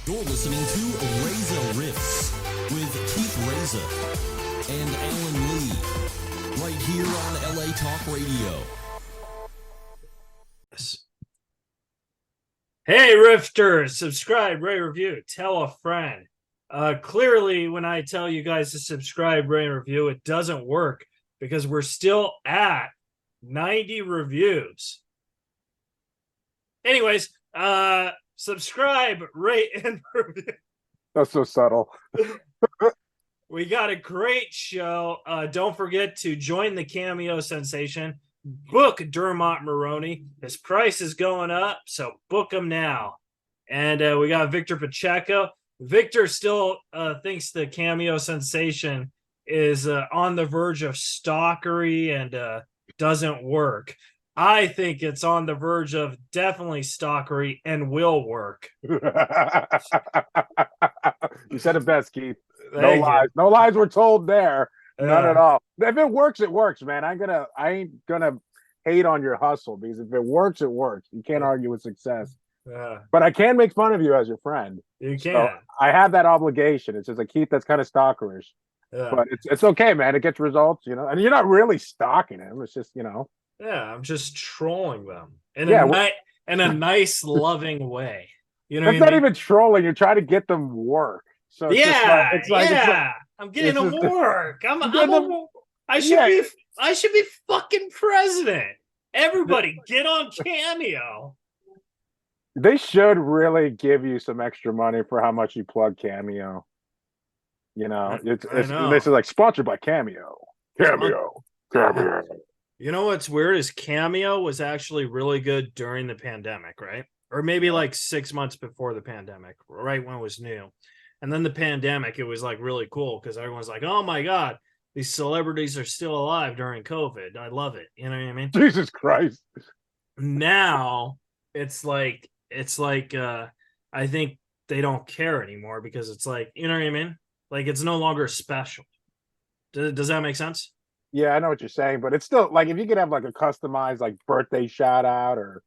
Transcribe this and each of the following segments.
You're listening to Reza Riffs with Keith Reza and Alan Lee, right here on LA Talk Radio. Hey, Rifters, subscribe, rate, review, tell a friend. Clearly, when I tell you guys to subscribe, rate, and review, it doesn't work because we're still at 90 reviews. Anyways, subscribe, rate, and review. That's so subtle. We got a great show. Don't forget to join the Cameo sensation. Book Dermot Maroney. His price is going up, so book him now. And we got Victor Pachecho. Victor still thinks the Cameo sensation is on the verge of stalkery and doesn't work. I think it's on the verge of definitely stalkery and will work. You said it best, Keith. Thank No lies. you. No lies were told there. None Yeah. at all. If it works, it works, man. I ain't gonna hate on your hustle because if it works, it works. You can't argue with success. Yeah, But I can make fun of you as your friend. you So can. I have that obligation. It's just like Keith, that's kind of stalkerish. Yeah. But it's okay, man. It gets results, and you're not really stalking him. It's just, Yeah, I'm just trolling them in in a nice, loving way. You know, that's not even trolling. You're trying to get them work. So it's just like, I'm getting it's them just- work. I should be fucking president. Everybody, get on Cameo. they should really give you some extra money for how much you plug Cameo. I This know. is like sponsored by Cameo. Cameo. You know what's weird is Cameo was actually really good during the pandemic, right? Or maybe like 6 months before the pandemic, right when it was new. And then the pandemic, it was like really cool because everyone's like, oh my God, these celebrities are still alive during COVID. I love it. You know what I mean? Jesus Christ. Now it's like I think they don't care anymore because it's like, you know what I mean? Like it's no longer special. Does that make sense? Yeah, I know what you're saying, but it's still like if you could have like a customized like birthday shout out or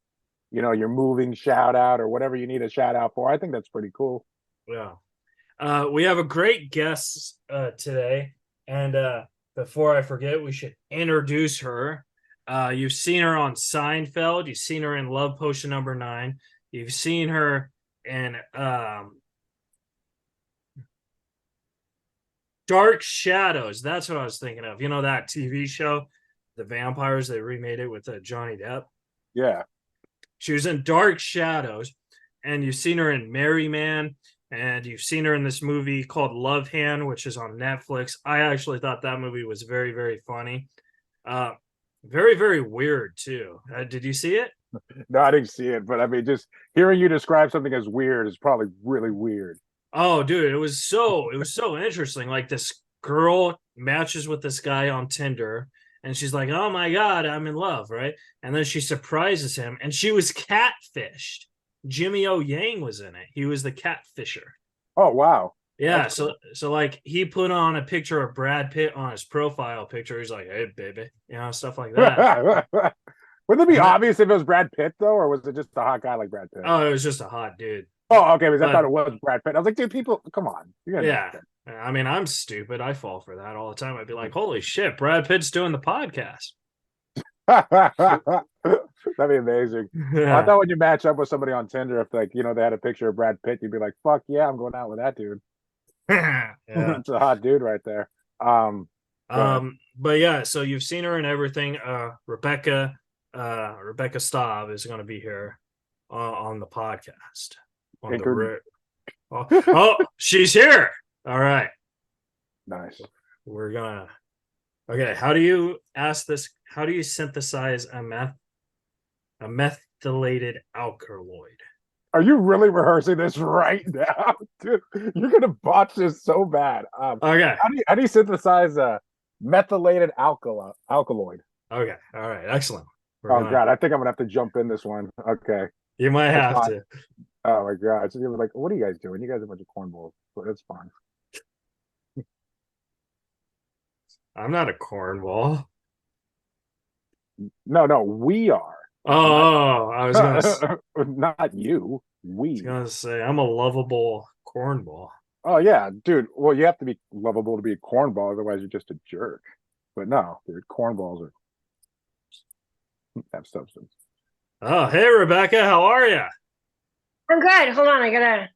your moving shout out or whatever you need a shout out for, I think that's pretty cool. Yeah. We have a great guest today. And before I forget, we should introduce her. You've seen her on Seinfeld. You've seen her in Love Potion number 9. You've seen her in Dark Shadows. That's what I was thinking of. You know that TV show, The Vampires? They remade it with Johnny Depp. Yeah. She was in Dark Shadows. And you've seen her in Merry Man. And you've seen her in this movie called Love Hand, which is on Netflix. I actually thought that movie was very, very funny. Very, very weird, too. Did you see it? No, I didn't see it, but I mean, just hearing you describe something as weird is probably really weird. Oh, dude, it was so interesting. Like this girl matches with this guy on Tinder, and she's like, "Oh my God, I'm in love," right? And then she surprises him, and she was catfished. Jimmy O Yang was in it. He was the catfisher. Oh wow. Yeah, That's so like he put on a picture of Brad Pitt on his profile picture. He's like, "Hey, baby," stuff like that. Wouldn't it be obvious if it was Brad Pitt though, or was it just a hot guy like Brad Pitt? Oh, it was just a hot dude. Oh, okay, because I thought it was Brad Pitt. I was like, dude, people, come on. Yeah. I mean, I'm stupid. I fall for that all the time. I'd be like, holy shit, Brad Pitt's doing the podcast. That'd be amazing. Yeah. I thought when you match up with somebody on Tinder, if like they had a picture of Brad Pitt, you'd be like, "Fuck yeah, I'm going out with that dude." Yeah. It's a hot dude right there. But yeah, so you've seen her in everything. Rebecca Staab is going to be here on the podcast. Oh, she's here. All right. Nice. We're gonna. Okay, how do you ask this? How do you synthesize a methylated alkaloid? Are you really rehearsing this right now, dude? You're gonna botch this so bad. Okay. How do you synthesize a methylated alkaloid? Okay. All right. Excellent. God, I think I'm gonna have to jump in this one. Okay. You might have to. Oh my God! So you're like, what are you guys doing? You guys are a bunch of cornballs, but it's fine. I'm not a cornball. No, we are. Oh, I was Not you, we. gonna say I'm a lovable cornball. Oh yeah, dude. Well, you have to be lovable to be a cornball, otherwise you're just a jerk. But no, dude, cornballs have substance. Oh, hey Rebecca, how are you? I'm good. Hold on,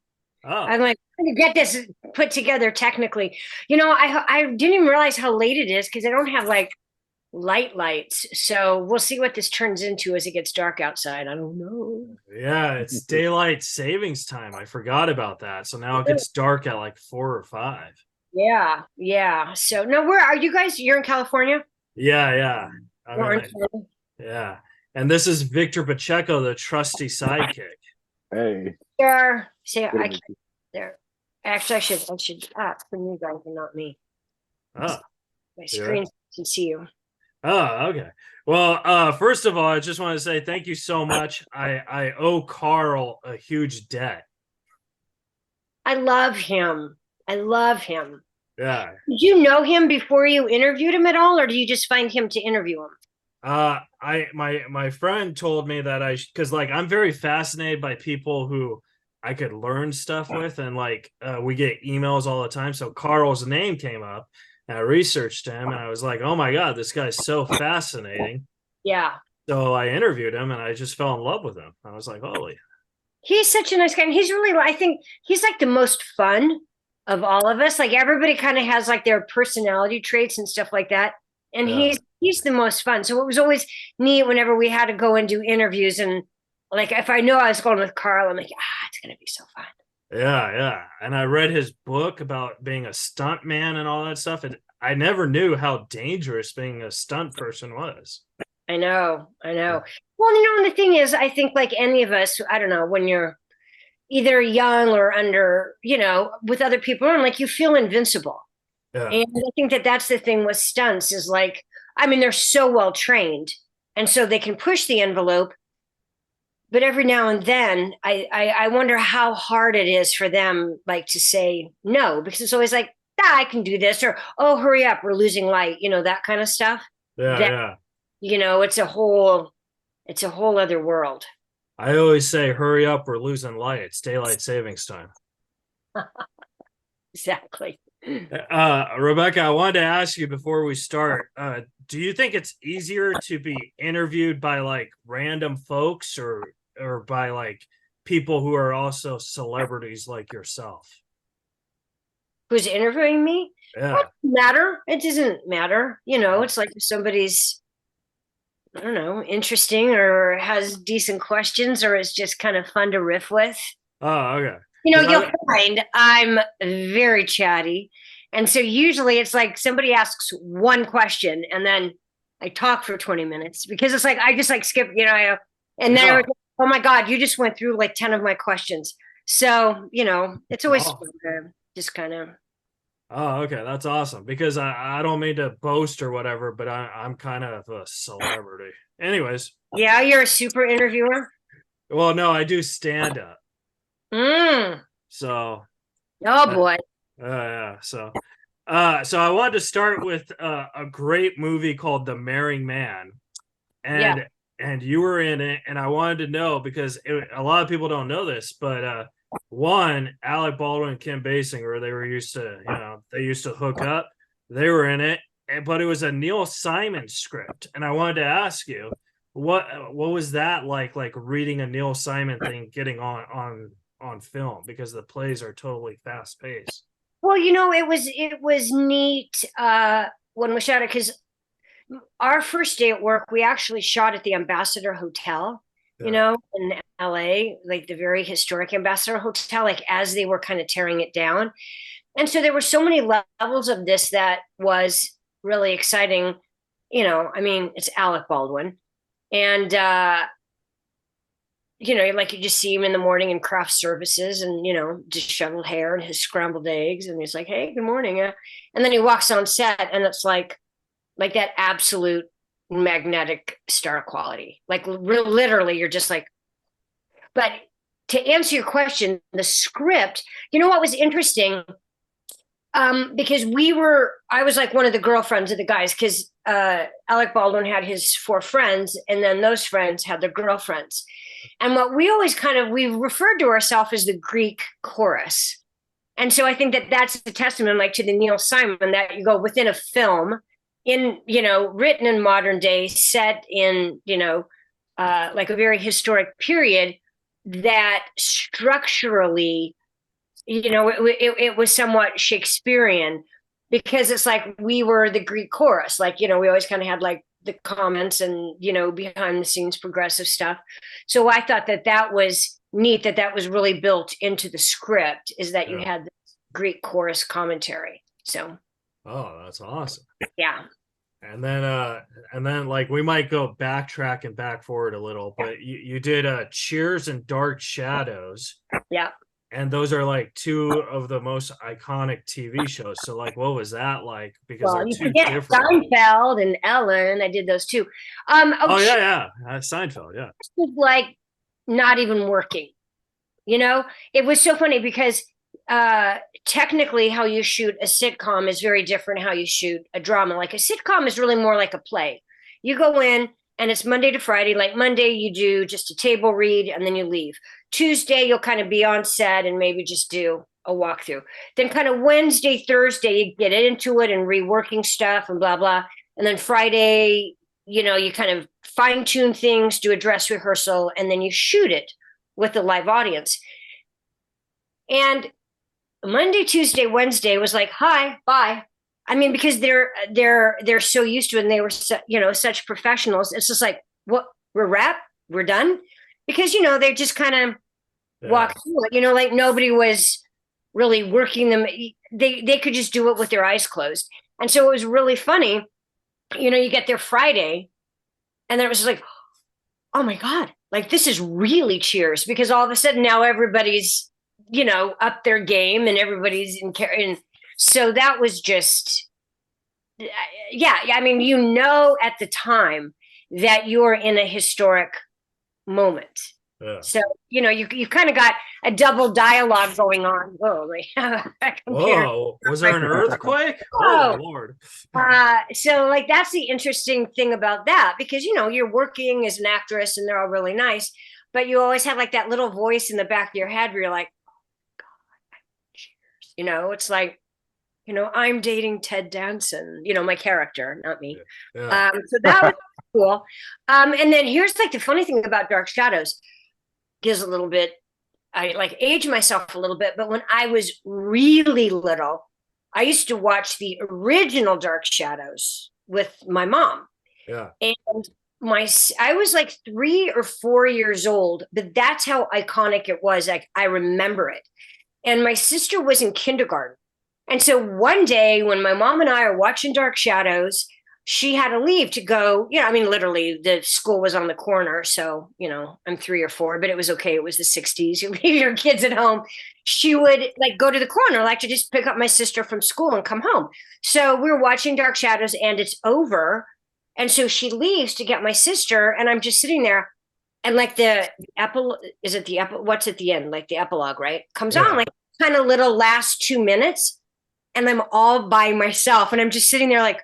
Oh, I'm like trying to get this put together technically. I didn't even realize how late it is because I don't have like lights. So we'll see what this turns into as it gets dark outside. I don't know. yeah, it's daylight savings time. I forgot about that. So now it gets dark at like 4 or 5. Yeah, yeah. So no, where are you guys? You're in California? Yeah, yeah. I mean, Orange like, County? yeah. And this is Victor Pacheco, the trusty sidekick. Hey, There. See, I good of can't you. there. Actually, I should ask for you guys and not me. Oh, My yeah. screen can see you. Oh, okay. Well, first of all, I just want to say thank you so much. I owe Carl a huge debt. I love him. I love him. Yeah. Did you know him before you interviewed him at all, or do you just find him to interview him? My friend told me that because like I'm very fascinated by people who I could learn stuff with, and like we get emails all the time. So Carl's name came up, and I researched him, and I was like, oh my god, this guy's so fascinating. Yeah. So I interviewed him, and I just fell in love with him. I was like, holy, He's such a nice guy. And he's really, I think he's like the most fun of all of us. Like everybody kind of has like their personality traits and stuff like that. And yeah. he's the most fun. So it was always neat whenever we had to go and do interviews. And like if I know I was going with Carl, I'm like, it's gonna be so fun. Yeah, yeah. And I read his book about being a stunt man and all that stuff. And I never knew how dangerous being a stunt person was. I know. Well, and the thing is, I think like any of us, I don't know, when you're either young or under, with other people, and like you feel invincible. Yeah. And I think that that's the thing with stunts is like, I mean, they're so well trained, and so they can push the envelope. But every now and then, I wonder how hard it is for them, like to say no, because it's always like, I can do this, or oh, hurry up, we're losing light, that kind of stuff. Yeah, That yeah. it's a whole other world. I always say, hurry up, we're losing light. It's daylight savings time. Exactly. Rebecca, I wanted to ask you before we start, do you think it's easier to be interviewed by like random folks or by like people who are also celebrities like yourself? Who's interviewing me? Yeah. What matter? It doesn't matter. It's like if somebody's, I don't know, interesting or has decent questions or is just kind of fun to riff with. Oh, okay. You'll find I'm very chatty. And so usually it's like somebody asks one question and then I talk for 20 minutes because it's like I just like skip, and then oh my God, you just went through like 10 of my questions. So, it's always fun to just kind of. Oh, okay. That's awesome because I don't mean to boast or whatever, but I'm kind of a celebrity. Anyways. Yeah, you're a super interviewer. Well, no, I do stand up. So. Oh boy. Yeah. So I wanted to start with a great movie called The Marrying Man, and you were in it, and I wanted to know because a lot of people don't know this, but one, Alec Baldwin and Kim Basinger, they were used to, they used to hook up. They were in it, but it was a Neil Simon script, and I wanted to ask you, what was that like reading a Neil Simon thing, getting on film because the plays are totally fast paced. Well, it was neat when we shot it because our first day at work, we actually shot at the Ambassador Hotel, in LA, like the very historic Ambassador Hotel, like as they were kind of tearing it down. And so there were so many levels of this that was really exciting. I mean, it's Alec Baldwin. And, like you just see him in the morning in craft services and, disheveled hair and his scrambled eggs. And he's like, hey, good morning. And then he walks on set and it's like that absolute magnetic star quality. Like literally you're just like, but to answer your question, the script, what was interesting Because I was like one of the girlfriends of the guys, because Alec Baldwin had his 4 friends, and then those friends had their girlfriends. And what we always we referred to ourselves as the Greek chorus. And so I think that that's a testament, like, to the Neil Simon, that you go within a film written in modern day, set in, like a very historic period, that structurally, it was somewhat Shakespearean, because it's like we were the Greek chorus. Like, we always kind of had like the comments and, behind the scenes progressive stuff. So I thought that was neat, that was really built into the script, is that you had the Greek chorus commentary. So. Oh, that's awesome. Yeah. And then like we might go backtrack and back forward a little, but you did Cheers and Dark Shadows. Yeah. And those are like 2 of the most iconic TV shows. So like, what was that like? Because they're 2 different. Seinfeld and Ellen. I did those too. Yeah. Seinfeld, yeah. Like not even working. It was so funny because technically how you shoot a sitcom is very different how you shoot a drama. Like a sitcom is really more like a play. You go in and it's Monday to Friday. Like Monday you do just a table read and then you leave. Tuesday you'll kind of be on set and maybe just do a walkthrough. Then kind of Wednesday, Thursday you get into it and reworking stuff and blah blah. And then Friday, you kind of fine tune things, do a dress rehearsal, and then you shoot it with the live audience. And Monday, Tuesday, Wednesday was like, hi, bye. I mean, because they're so used to it, and they were such professionals. It's just like, what, we're wrapped, we're done, because they just kind of walk through it. Like nobody was really working them. They could just do it with their eyes closed, and so it was really funny. You get there Friday, and then it was just like, oh my god, like this is really Cheers, because all of a sudden now everybody's up their game and everybody's in care. And so that was just, I mean, at the time that you're in a historic moment. Yeah. So, you kind of got a double dialogue going on. Whoa, was there an earthquake? Oh, Lord. So like, that's the interesting thing about that, because, you're working as an actress and they're all really nice, but you always have like that little voice in the back of your head where you're like, it's like, I'm dating Ted Danson, my character, not me. Yeah. So that was cool. And then here's like the funny thing about Dark Shadows, gives a little bit, I like age myself a little bit, but when I was really little, I used to watch the original Dark Shadows with my mom. Yeah. And I was like 3 or 4 years old, but that's how iconic it was. Like, I remember it. And my sister was in kindergarten. And so one day when my mom and I are watching Dark Shadows, she had to leave to go, literally the school was on the corner. So, I'm 3 or 4, but it was okay. It was the 60s. You leave your kids at home. She would like go to the corner, like to just pick up my sister from school and come home. So we were watching Dark Shadows and it's over. And so she leaves to get my sister. And I'm just sitting there. And like what's at the end? Like the epilogue, right? Comes on like kind of little last 2 minutes. And I'm all by myself. And I'm just sitting there like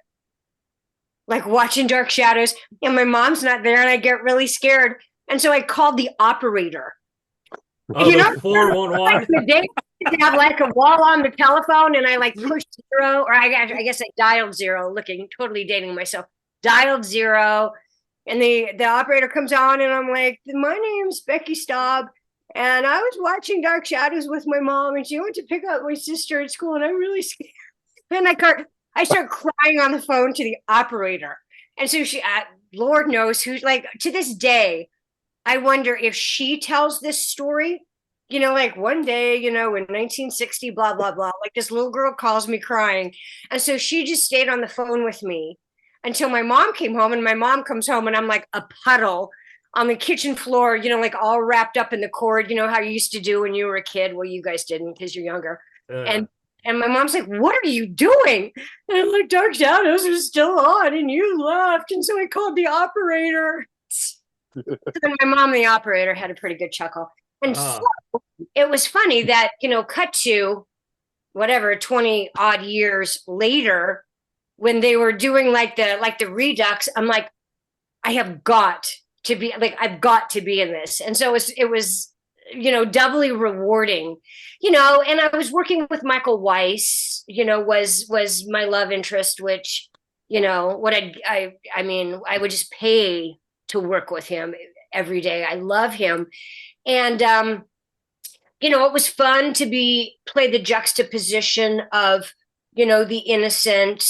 watching Dark Shadows. And my mom's not there. And I get really scared. And so I called the operator. Oh, 411? They have like a wall on the telephone. And I like pushed 0. Or I guess I dialed 0, totally dating myself. Dialed 0. And the operator comes on and I'm like, my name's Becky Staab. And I was watching Dark Shadows with my mom and she went to pick up my sister at school and I'm really scared. And I start crying on the phone to the operator. And so she, Lord knows who's like, to this day, I wonder if she tells this story, like one day, in 1960, blah, blah, blah, like this little girl calls me crying. And so she just stayed on the phone with me until my mom came home, and my mom comes home and I'm like a puddle on the kitchen floor, like all wrapped up in the cord, how you used to do when you were a kid. Well, you guys didn't because you're younger. And my mom's like, what are you doing? And I'm like, Dark Shadows are still on and you left. And so I called the operator. And my mom and the operator had a pretty good chuckle. And so it was funny that, cut to whatever 20 odd years later, when they were doing like the Redux, I'm like, I have got to be like, I've got to be in this. And so it was, doubly rewarding, and I was working with Michael Weiss, was my love interest, which, what I mean, I would just pay to work with him every day. I love him. And, it was fun to play the juxtaposition of, the innocent,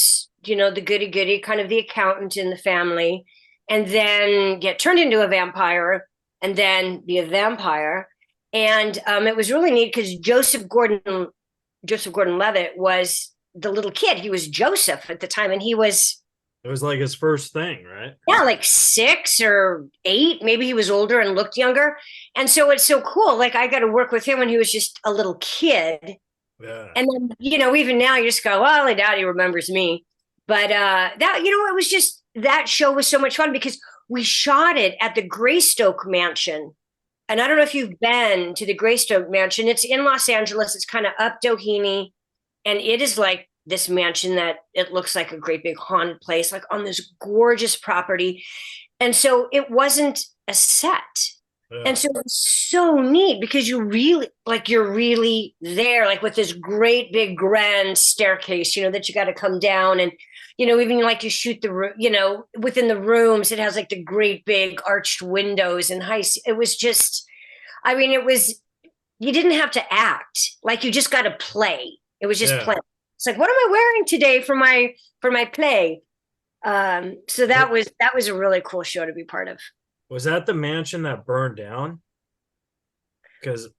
the goody goody, kind of the accountant in the family, and then get turned into a vampire and then be a vampire. And it was really neat because Joseph Gordon-Levitt was the little kid. He was Joseph at the time, and it was like his first thing, right? Yeah, like 6 or 8. Maybe he was older and looked younger. And so it's so cool. Like, I got to work with him when he was just a little kid. Yeah. And then, even now you just go, well, I doubt he remembers me. But it was just, that show was so much fun because we shot it at the Greystoke Mansion. And I don't know if you've been to the Greystoke Mansion. It's in Los Angeles. It's kind of up Doheny. And it is like this mansion that it looks like a great big haunted place, like on this gorgeous property. And so it wasn't a set. Yeah. And so it's so neat because you're really there, like with this great big grand staircase, that you got to come down. And, even like you shoot within the rooms, it has like the great big arched windows and it was just, you didn't have to act, like you just got to play. It was just play. It's like, what am I wearing today for my play? So that was a really cool show to be part of. Was that the mansion that burned down? Because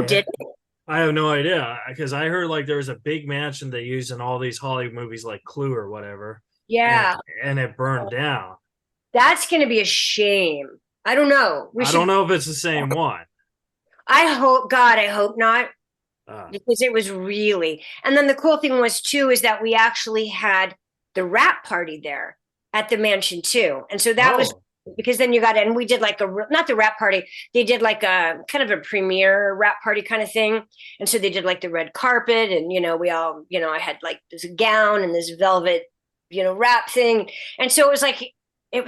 did it? I have no idea, because I heard like there was a big mansion they used in all these Hollywood movies like Clue or whatever. Yeah. And it burned down. That's going to be a shame. I don't know. I don't know if it's the same one. I hope not. Because it was really, and then the cool thing was too, is that we actually had the rap party there at the mansion too. And so that was, because then you got in, we did like not the rap party, they did like a kind of a premiere rap party kind of thing. And so they did like the red carpet, and, we all, I had like this gown and this velvet, rap thing. And so it was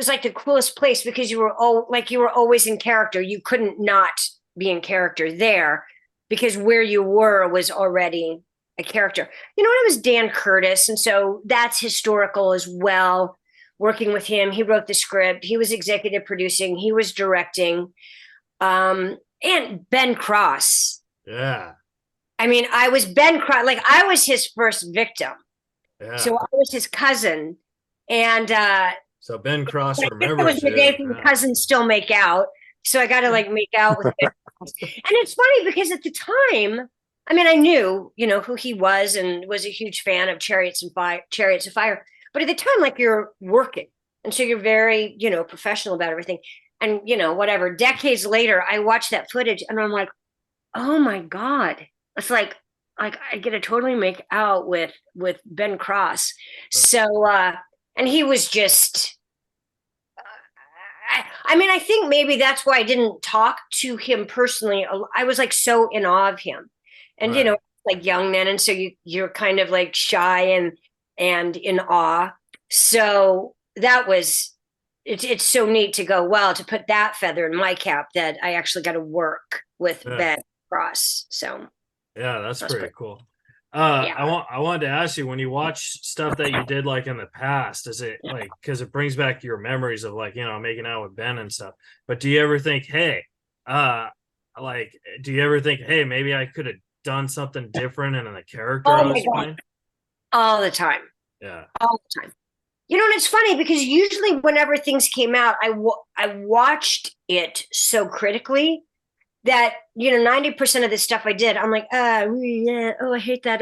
like the coolest place because you were always in character. You couldn't not be in character there, because where you were was already a character. It was Dan Curtis. And so that's historical as well. Working with him, he wrote the script, he was executive producing, he was directing, and Ben Cross. Yeah. I was Ben Cross, like I was his first victim. Yeah. So I was his cousin. And so Ben Cross remembers the day the cousins still make out. So I got to like make out with Ben. And it's funny because at the time, I knew, who he was and was a huge fan of Chariots of Fire. But at the time, like, you're working. And so you're very, professional about everything. And, whatever. Decades later, I watched that footage and I'm like, oh my God. It's like I get to totally make out with Ben Cross. So, and he was just, I think maybe that's why I didn't talk to him personally. I was like so in awe of him, and right. Like young men, and so you're kind of like shy and in awe. So that was it's so neat to go, well, to put that feather in my cap that I actually got to work with Ben Cross. So yeah, that's pretty cool. I wanted to ask you, when you watch stuff that you did like in the past, is it like, because it brings back your memories of like, making out with Ben and stuff, but do you ever think, hey, maybe I could have done something different in the character I was playing? All the time. Yeah. All the time. And it's funny because usually whenever things came out, I watched it so critically that 90% of the stuff I did, I'm like, oh, I hate that.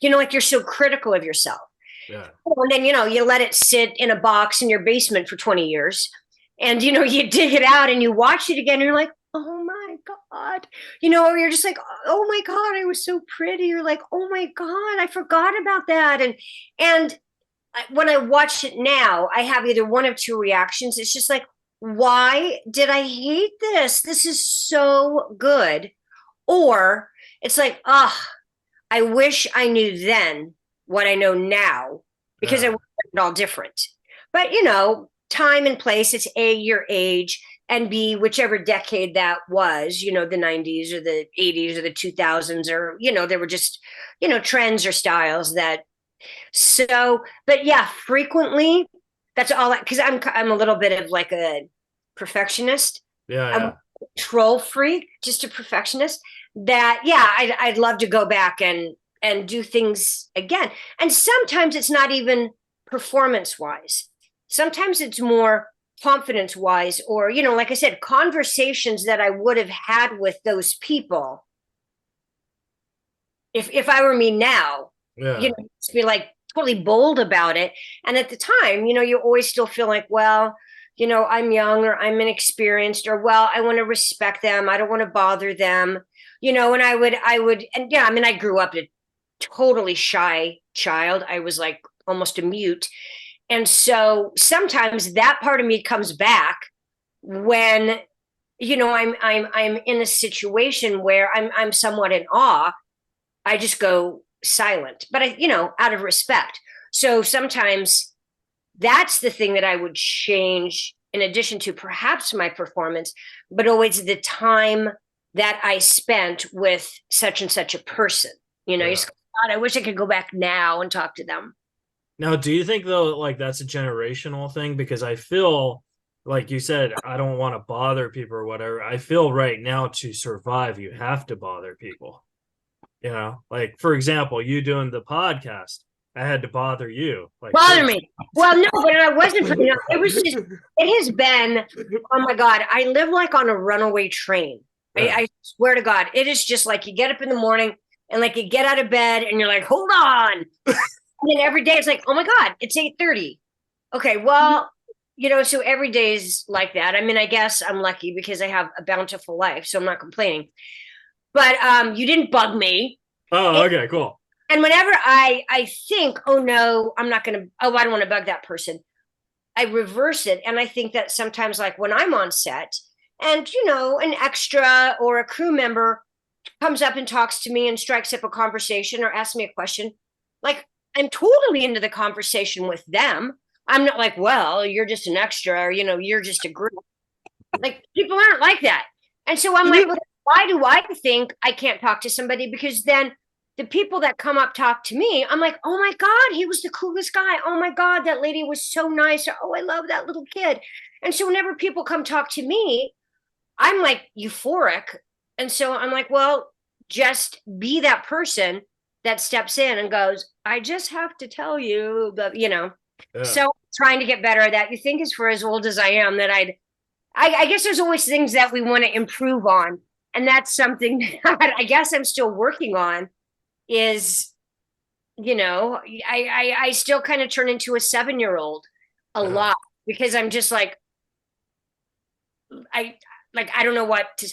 Like you're so critical of yourself. Yeah. And then you let it sit in a box in your basement for 20 years, and you dig it out and you watch it again, and you're like, oh my God, or you're just like, oh my God, I was so pretty. You're like, oh my God, I forgot about that. And when I watch it now, I have either one of two reactions. It's just like, why did I hate this? This is so good. Or it's like, I wish I knew then what I know now, because I would have it all different. But, time and place, it's A, your age, and B, whichever decade that was, the 90s or the 80s or the 2000s, or, there were just, trends or styles that. So, but yeah, frequently, that's all, because I'm a little bit of like a perfectionist. I'm a control freak, just a perfectionist. That, yeah, I'd love to go back and do things again. And sometimes it's not even performance wise. Sometimes it's more confidence wise, or, like I said, conversations that I would have had with those people. If I were me now, just be like totally bold about it. And at the time, you always still feel like, well, I'm young, or I'm inexperienced, or, well, I want to respect them. I don't want to bother them, and I would, and yeah, I mean, I grew up a totally shy child. I was like almost a mute. And so sometimes that part of me comes back when, I'm in a situation where I'm somewhat in awe. I just go silent, but out of respect. So sometimes that's the thing that I would change, in addition to perhaps my performance, but always the time that I spent with such and such a person. You just, God, I wish I could go back now and talk to them. Now, do you think though, like that's a generational thing? Because I feel like you said, I don't want to bother people or whatever. I feel right now to survive, you have to bother people. Like for example, you doing the podcast, I had to bother you. Like bother me. Well, no, but I wasn't. It was just. It has been. Oh my God, I live like on a runaway train. Yeah. I swear to God, it is just like you get up in the morning and like you get out of bed and you're like, hold on. And then every day it's like, oh my God, it's 8:30. Okay, well, so every day is like that. I mean, I guess I'm lucky because I have a bountiful life, so I'm not complaining. But you didn't bug me. Oh, okay, cool. And whenever I think, oh no, I don't want to bug that person, I reverse it. And I think that sometimes, like when I'm on set and, an extra or a crew member comes up and talks to me and strikes up a conversation or asks me a question, like I'm totally into the conversation with them. I'm not like, well, you're just an extra, or, you're just a group. Like people aren't like that. And so I'm like, well, why do I think I can't talk to somebody? Because then the people that come up talk to me, I'm like, oh my God, he was the coolest guy. Oh my God, that lady was so nice. Oh, I love that little kid. And so whenever people come talk to me, I'm like euphoric. And so I'm like, well, just be that person that steps in and goes, I just have to tell you, but So trying to get better at that. You think as for as old as I am that I guess there's always things that we want to improve on. And that's something that I guess I'm still working on is, I still kind of turn into a 7-year-old a lot because I'm just like, I don't know what to.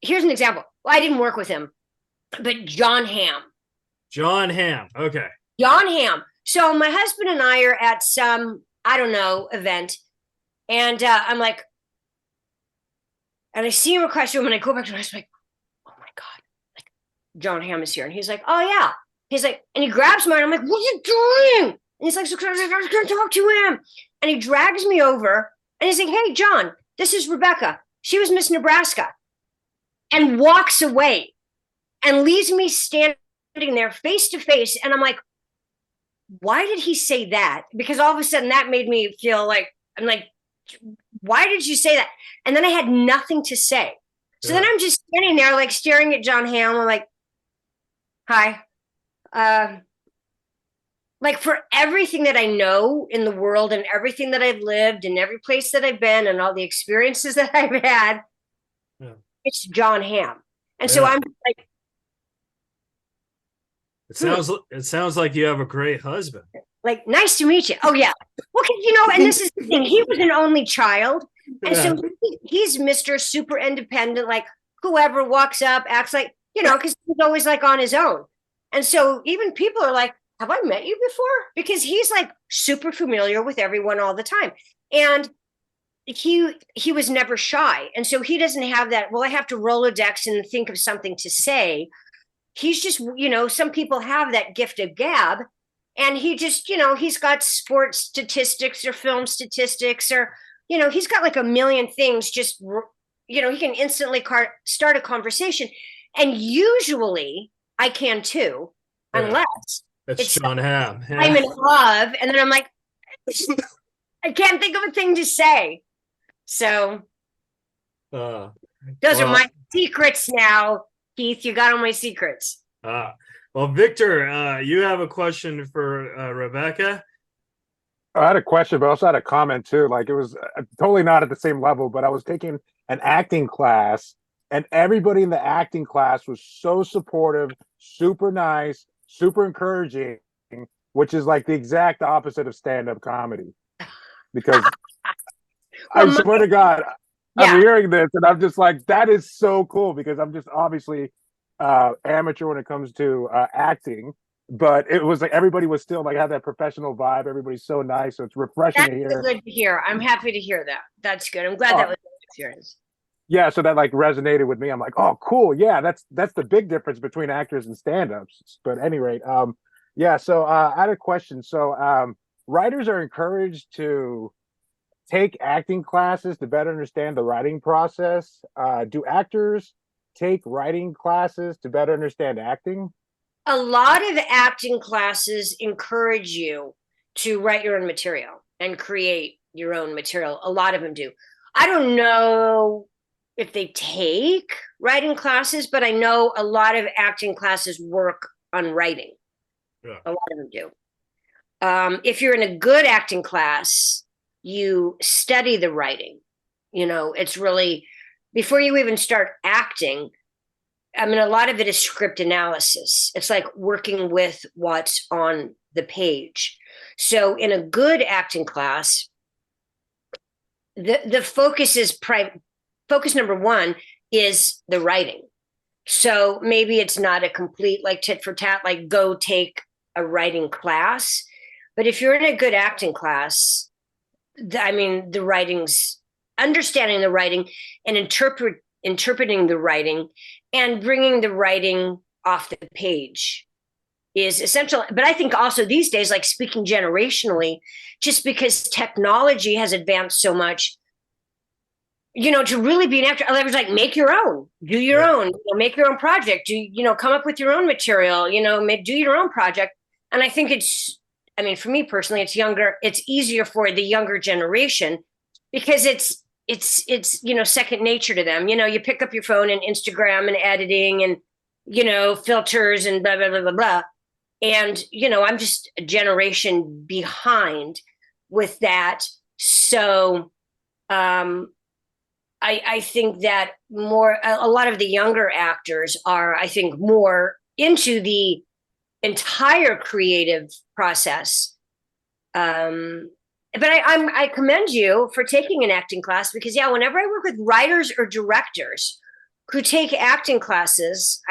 Here's an example. Well, I didn't work with him, but John Hamm. Okay. John Hamm. So my husband and I are at some, I don't know, event. And I'm like, and I see him across the room and I go back to him and I'm like, oh my God, like John Hamm is here. And he's like, oh yeah. He's like, and he grabs mine. I'm like, what are you doing? And he's like, so I was going to talk to him. And he drags me over and he's like, hey, John, this is Rebecca. She was Miss Nebraska. And walks away and leaves me standing there face to face. And I'm like, why did he say that? Because all of a sudden that made me feel like, I'm like, why did you say that? And then I had nothing to say. So then I'm just standing there like staring at John Hamm. I'm like, hi. Like for everything that I know in the world and everything that I've lived and every place that I've been and all the experiences that I've had, it's John Hamm. And so I'm like, it sounds like you have a great husband. Like, nice to meet you. Oh yeah. Well, and this is the thing. He was an only child. And so he's Mr. Super Independent, like whoever walks up, acts like, because he's always like on his own. And so even people are like, have I met you before? Because he's like super familiar with everyone all the time. And he was never shy. And so he doesn't have that, well, I have to Rolodex and think of something to say. he's just, some people have that gift of gab, and he just, he's got sports statistics or film statistics, or, he's got like a million things. Just, he can instantly start a conversation. And usually I can too, unless it's John Hamm. Yeah. I'm in love. And then I'm like, I can't think of a thing to say. So those are my secrets now, Keith. You got all my secrets. Well, Victor, you have a question for Rebecca? I had a question, but I also had a comment too. Like, it was totally not at the same level, but I was taking an acting class, and everybody in the acting class was so supportive, super nice, super encouraging, which is like the exact opposite of stand-up comedy. Because I swear to God, I'm hearing this and I'm just like, that is so cool, because I'm just obviously amateur when it comes to acting. But it was like everybody was still like had that professional vibe. Everybody's so nice, so it's refreshing to hear. That's good to hear. I'm happy to hear that. That's good. I'm glad that was an experience. Yeah, so that like resonated with me. I'm like, oh, cool. Yeah, that's the big difference between actors and stand-ups. But at any rate, yeah. So I had a question. So writers are encouraged to take acting classes to better understand the writing process. Do actors take writing classes to better understand acting? A lot of acting classes encourage you to write your own material and create your own material. A lot of them do. I don't know if they take writing classes, but I know a lot of acting classes work on writing. Yeah. A lot of them do. If you're in a good acting class, you study the writing. It's really, before you even start acting, I mean, a lot of it is script analysis. It's like working with what's on the page. So in a good acting class, the focus is focus number one is the writing. So maybe it's not a complete like tit for tat, like go take a writing class. But if you're in a good acting class, the writing's understanding the writing and interpreting the writing and bringing the writing off the page is essential. But I think also these days, like speaking generationally, just because technology has advanced so much, to really be an actor, I was like, make your own, do your own, make your own project, come up with your own material, do your own project. And I think for me personally, it's easier for the younger generation because it's second nature to them. You pick up your phone and Instagram and editing and filters and blah blah blah blah blah, and I'm just a generation behind with that. So I think that a lot of the younger actors are, I think, more into the entire creative process. But I commend you for taking an acting class, because whenever I work with writers or directors who take acting classes,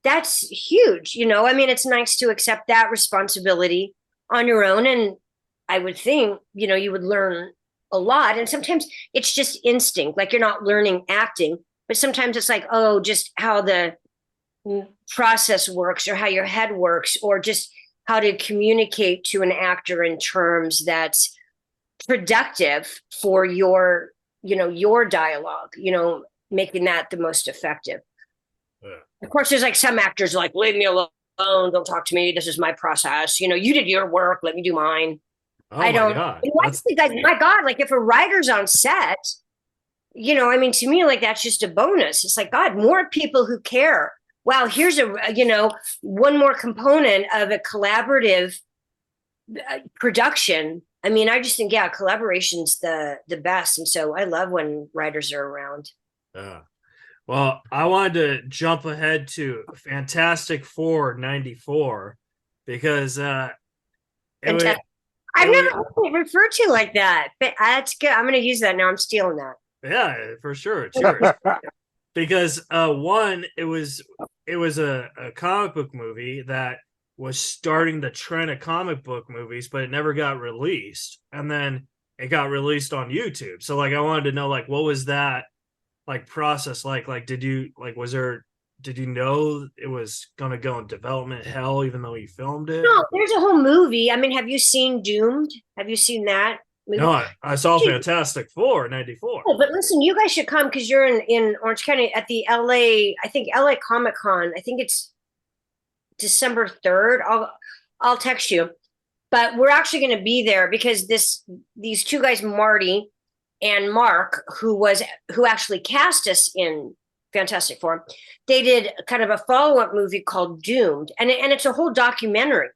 that's huge. It's nice to accept that responsibility on your own. And I would think, you would learn a lot. And sometimes it's just instinct, like you're not learning acting, but sometimes it's like, just how the process works or how your head works, or just how to communicate to an actor in terms that's productive for your dialogue, making that the most effective. Yeah. Of course, there's like some actors like, leave me alone, don't talk to me. This is my process. You did your work, let me do mine. I don't. God. My God, like if a writer's on set, to me, like that's just a bonus. It's like, God, more people who care. Wow, here's one more component of a collaborative production. I just think, collaboration's the best. And so I love when writers are around. Yeah. Well, I wanted to jump ahead to Fantastic Four '94 because I've never heard it referred to like that. But that's good. I'm going to use that now. I'm stealing that. Yeah, for sure. It's yours. Because one, it was a comic book movie that was starting the trend of comic book movies, but it never got released. And then it got released on YouTube. So like I wanted to know, like, what was that like process like? Like, did did you know it was going to go in development hell even though you filmed it? No, there's a whole movie. I mean, have you seen Doomed? Have you seen that movie? No, I saw Fantastic Four in '94. Oh, but listen, you guys should come because you're in Orange County at the LA, I think LA Comic Con. I think it's December 3rd. I'll text you. But we're actually going to be there because these two guys, Marty and Mark, who actually cast us in Fantastic Four, they did kind of a follow-up movie called Doomed, and it's a whole documentary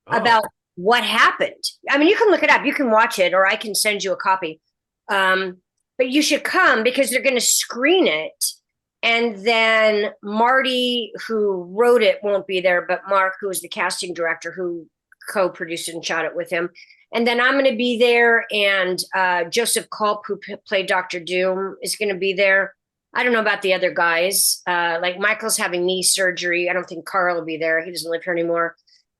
about what happened. I mean, you can look it up, you can watch it, or I can send you a copy. But you should come because they're going to screen it, and then Marty, who wrote it, won't be there, but Mark, who is the casting director, who co-produced it and shot it with him. And then I'm going to be there, and Joseph Culp, who played Dr. Doom, is going to be there. I don't know about the other guys. Like Michael's having knee surgery. I don't think Carl will be there. He doesn't live here anymore.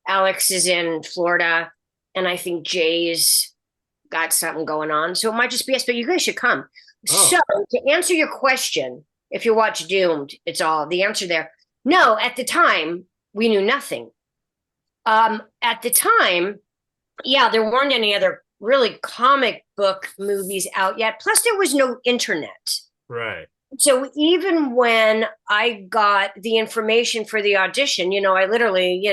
Alex is in Florida, and I think Jay's got something going on. So it might just be us, but you guys should come. Oh. So to answer your question, if you watch Doomed, it's all the answer there. No, at the time, we knew nothing. At the time, yeah, there weren't any other really comic book movies out yet. Plus, there was no internet. Right. So even when I got the information for the audition, I literally,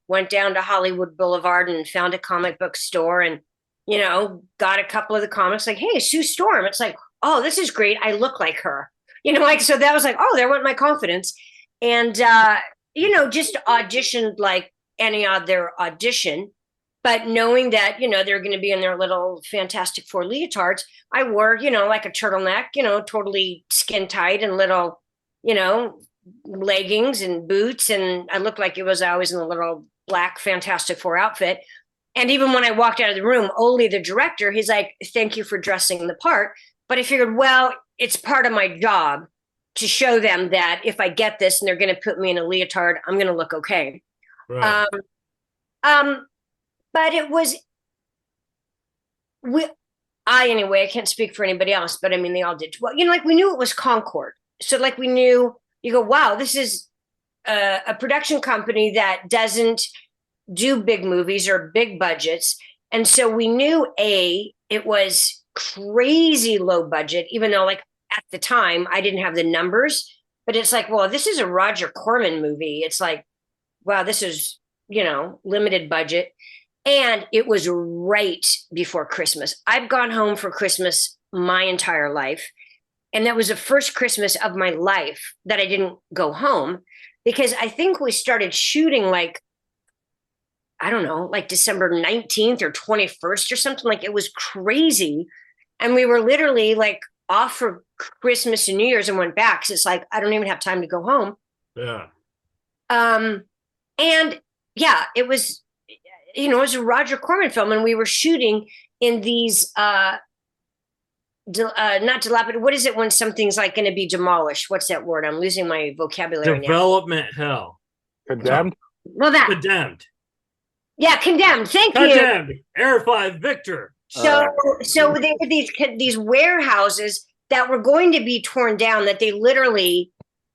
went down to Hollywood Boulevard and found a comic book store and, got a couple of the comics like, hey, Sue Storm. It's like, oh, this is great. I look like her. So that was like, oh, there went my confidence. And, just auditioned like any other audition. But knowing that, they're going to be in their little Fantastic Four leotards, I wore, like a turtleneck, totally skin tight and little, leggings and boots. And I looked like I was in a little black Fantastic Four outfit. And even when I walked out of the room, Ole, the director, he's like, thank you for dressing the part. But I figured, well, it's part of my job to show them that if I get this and they're going to put me in a leotard, I'm going to look okay. Right. But it was, anyway, I can't speak for anybody else, but I mean, they all did. Well, like we knew it was Concord. So like we knew, you go, wow, this is a production company that doesn't do big movies or big budgets. And so we knew, it was crazy low budget, even though like at the time I didn't have the numbers, but it's like, well, this is a Roger Corman movie. It's like, wow, this is, limited budget. And it was right before Christmas. I've gone home for Christmas my entire life. And that was the first Christmas of my life that I didn't go home because I think we started shooting like, I don't know, like December 19th or 21st or something. Like it was crazy. And we were literally like off for Christmas and New Year's and went back. So it's like, I don't even have time to go home. Yeah. And yeah, it was, it was a Roger Corman film, and we were shooting in these, not dilapidated. What is it when something's like going to be demolished? What's that word? I'm losing my vocabulary. Development hell. Condemned? Well, that. Condemned. Yeah, condemned. Thank you. Condemned. Air 5 Victor. So they were these warehouses that were going to be torn down that they literally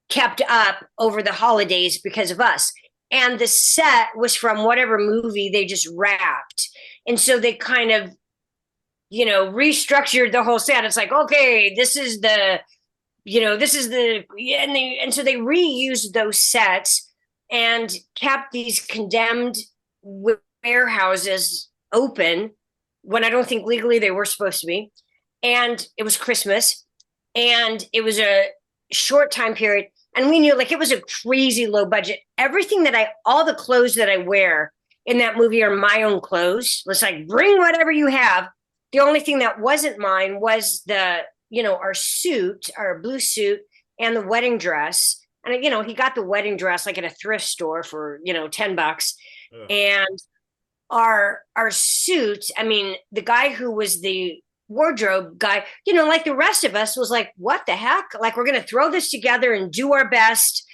kept up over the holidays because of us. And the set was from whatever movie they just wrapped. And so they kind of, restructured the whole set. It's like, okay, this is the, and so they reused those sets and kept these condemned warehouses open when I don't think legally they were supposed to be. And it was Christmas and it was a short time period. And we knew like it was a crazy low budget. Everything all the clothes that I wear in that movie are my own clothes. It's like, bring whatever you have. The only thing that wasn't mine was our suit, our blue suit and the wedding dress. And, he got the wedding dress like at a thrift store for, $10. And our suits, I mean, the guy who was the wardrobe guy, like the rest of us was like, what the heck? Like, we're going to throw this together and do our best.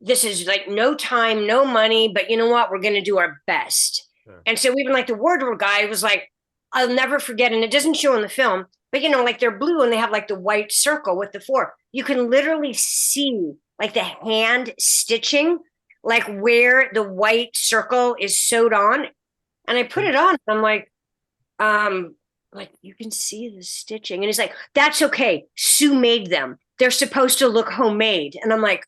This is like no time, no money, but you know what? We're going to do our best. Sure. And so even like the wardrobe guy was like, I'll never forget. And it doesn't show in the film, but like they're blue and they have like the white circle with the 4. You can literally see like the hand stitching, like where the white circle is sewed on. And I put it on. And I'm like, you can see the stitching. And he's like, that's okay. Sue made them. They're supposed to look homemade. And I'm like,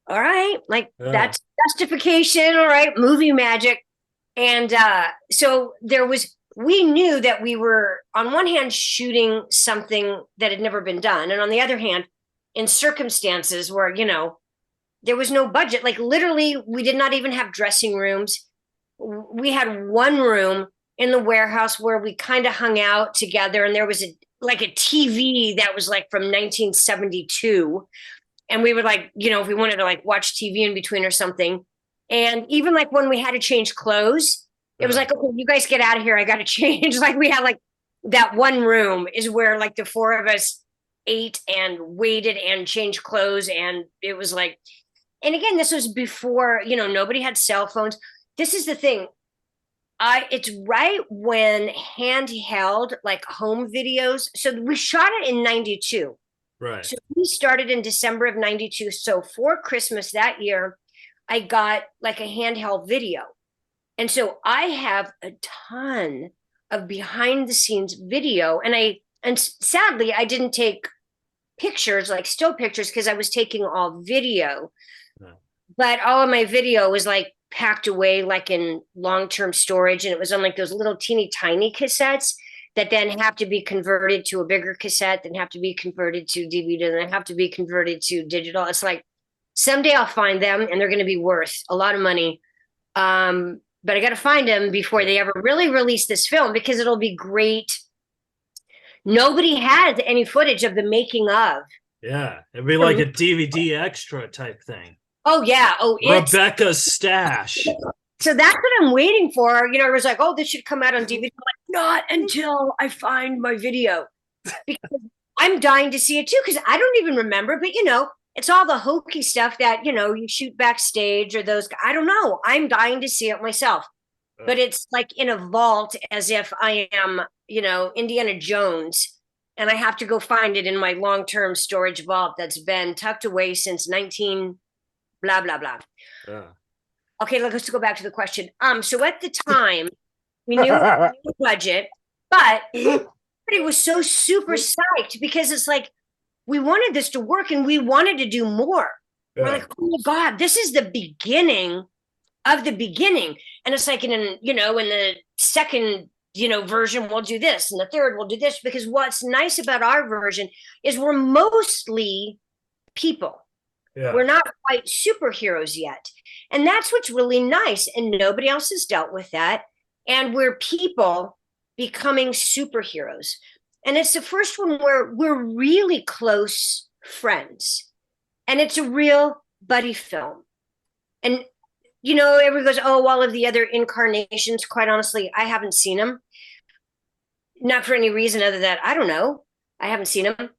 all right, like that's justification. All right, movie magic. And so we knew that we were on one hand shooting something that had never been done. And on the other hand, in circumstances where, there was no budget, like literally we did not even have dressing rooms. We had one room in the warehouse where we kind of hung out together, and there was a TV that was like from 1972, and we would if we wanted to like watch TV in between or something. And even like when we had to change clothes, it was like, okay, you guys get out of here, I gotta change. Like we had like that one room is where like the four of us ate and waited and changed clothes. And it was like, and again, this was before, nobody had cell phones. This is the thing. It's right when handheld, like home videos. So we shot it in 92. Right. So we started in December of 92. So for Christmas that year, I got like a handheld video. And so I have a ton of behind the scenes video. And sadly, I didn't take pictures, like still pictures, because I was taking all video. Yeah. But all of my video was like packed away like in long-term storage, and it was on like those little teeny tiny cassettes that then have to be converted to a bigger cassette, then have to be converted to DVD, and then have to be converted to digital. It's like someday I'll find them and they're going to be worth a lot of money, but I got to find them before they ever really release this film, because it'll be great. Nobody has any footage of the making of. Yeah, it'd be like a DVD extra type thing. Oh yeah. Oh, Rebecca's stash. So that's what I'm waiting for. It was like, oh, this should come out on DVD. I'm like, not until I find my video, because I'm dying to see it too. Because I don't even remember, but it's all the hokey stuff that you shoot backstage or those. I don't know. I'm dying to see it myself, but it's like in a vault, as if I am, Indiana Jones, and I have to go find it in my long-term storage vault that's been tucked away since 19. Blah, blah, blah. Yeah. Okay, let's go back to the question. So at the time, we knew the budget, but everybody was so super psyched, because it's like, we wanted this to work and we wanted to do more. Yeah. We're like, oh my God, this is the beginning of the beginning. And it's like, in the second, version, we'll do this, and the third, we'll do this, because what's nice about our version is we're mostly people. Yeah. We're not quite superheroes yet. And that's what's really nice. And nobody else has dealt with that. And we're people becoming superheroes. And it's the first one where we're really close friends. And it's a real buddy film. And, everyone goes, oh, all of the other incarnations, quite honestly, I haven't seen them. Not for any reason other than, I don't know. I haven't seen them.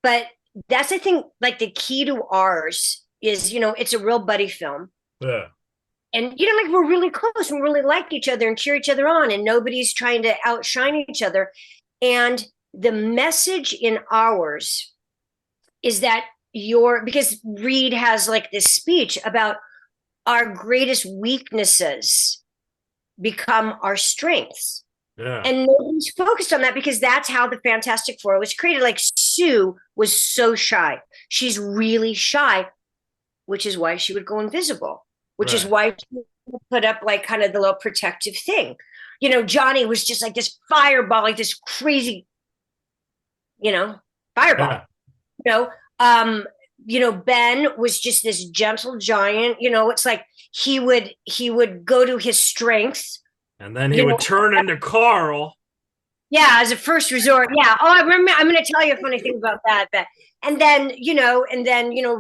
But that's, I think, like the key to ours is, it's a real buddy film. Yeah. And, like we're really close and we really like each other and cheer each other on, and nobody's trying to outshine each other. And the message in ours is that because Reed has like this speech about our greatest weaknesses become our strengths. Yeah. And nobody's focused on that, because that's how the Fantastic Four was created. Like Sue was so shy. She's really shy, which is why she would go invisible, which is why she would put up like kind of the little protective thing. Johnny was just like this fireball, like this crazy, fireball. Yeah. Ben was just this gentle giant. It's like he would go to his strengths. And then he would turn into Carl. Yeah, as a first resort. Yeah. Oh, I remember. I'm going to tell you a funny thing about that. And then,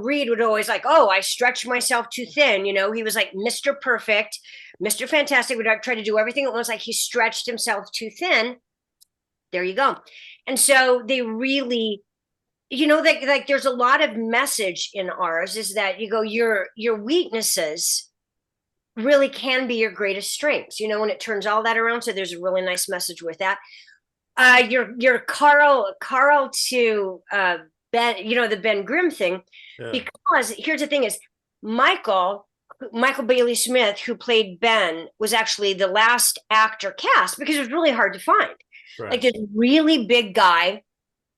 Reed would always like, oh, I stretched myself too thin. He was like Mr. Perfect, Mr. Fantastic would try to do everything at once. Like he stretched himself too thin. There you go. And so they really, like there's a lot of message in ours, is that your weaknesses really can be your greatest strengths, when it turns all that around. So there's a really nice message with that. Your Carl to Ben, the Ben Grimm thing, because here's the thing is Michael Bailey Smith, who played Ben, was actually the last actor cast because it was really hard to find. Right. Like this really big guy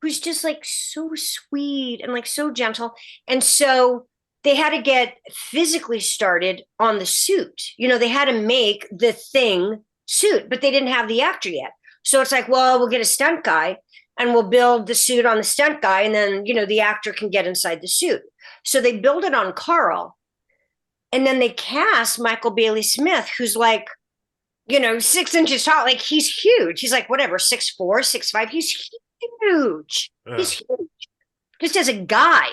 who's just like so sweet and like so gentle. And so they had to get physically started on the suit. They had to make the Thing suit, but they didn't have the actor yet. So it's like, well, we'll get a stunt guy and we'll build the suit on the stunt guy. And then, the actor can get inside the suit. So they build it on Carl. And then they cast Michael Bailey Smith, who's like, 6 inches tall. Like he's huge. He's like, whatever, 6'4", 6'5". He's huge. He's huge. Just as a guy.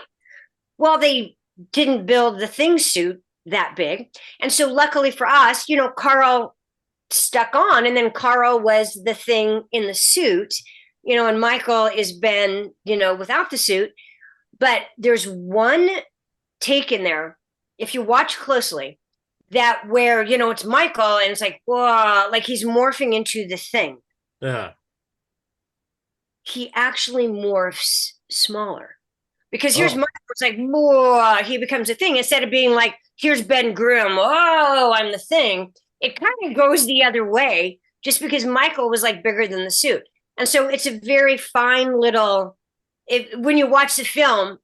Well, they didn't build the Thing suit that big. And so luckily for us, Carl stuck on, and then Carl was the Thing in the suit, and Michael is Ben, without the suit. But there's one take in there, if you watch closely, that where, it's Michael and it's like, whoa, like he's morphing into the Thing. Yeah. He actually morphs smaller. Because here's Michael, it's like, whoa, he becomes a Thing. Instead of being like, here's Ben Grimm, oh, I'm the Thing. It kind of goes the other way just because Michael was like bigger than the suit. And so it's a very fine little, when you watch the film,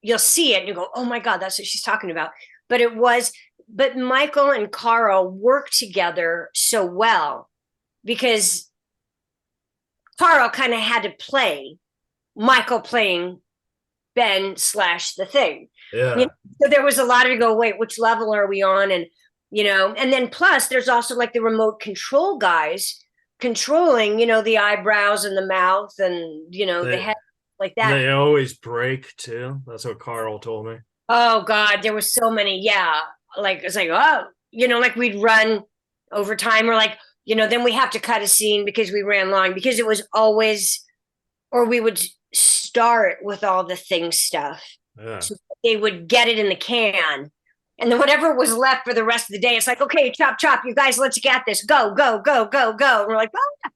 you'll see it and you go, oh my God, that's what she's talking about. But Michael and Carl worked together so well because Carl kind of had to play Michael playing Ben / the Thing. Yeah. So there was a lot of go, wait, which level are we on? And, and then plus there's also like the remote control guys controlling, the eyebrows and the mouth and, the head like that. They always break too. That's what Carl told me. Oh God, there was so many. Yeah. Like, it's like, oh, like we'd run over time or like, then we have to cut a scene because we ran long because it was always, or we would start with all the Thing stuff. Yeah. So they would get it in the can. And then whatever was left for the rest of the day, it's like, okay, chop, chop, you guys, let's get this. Go, go, go, go, go. And we're like, ah.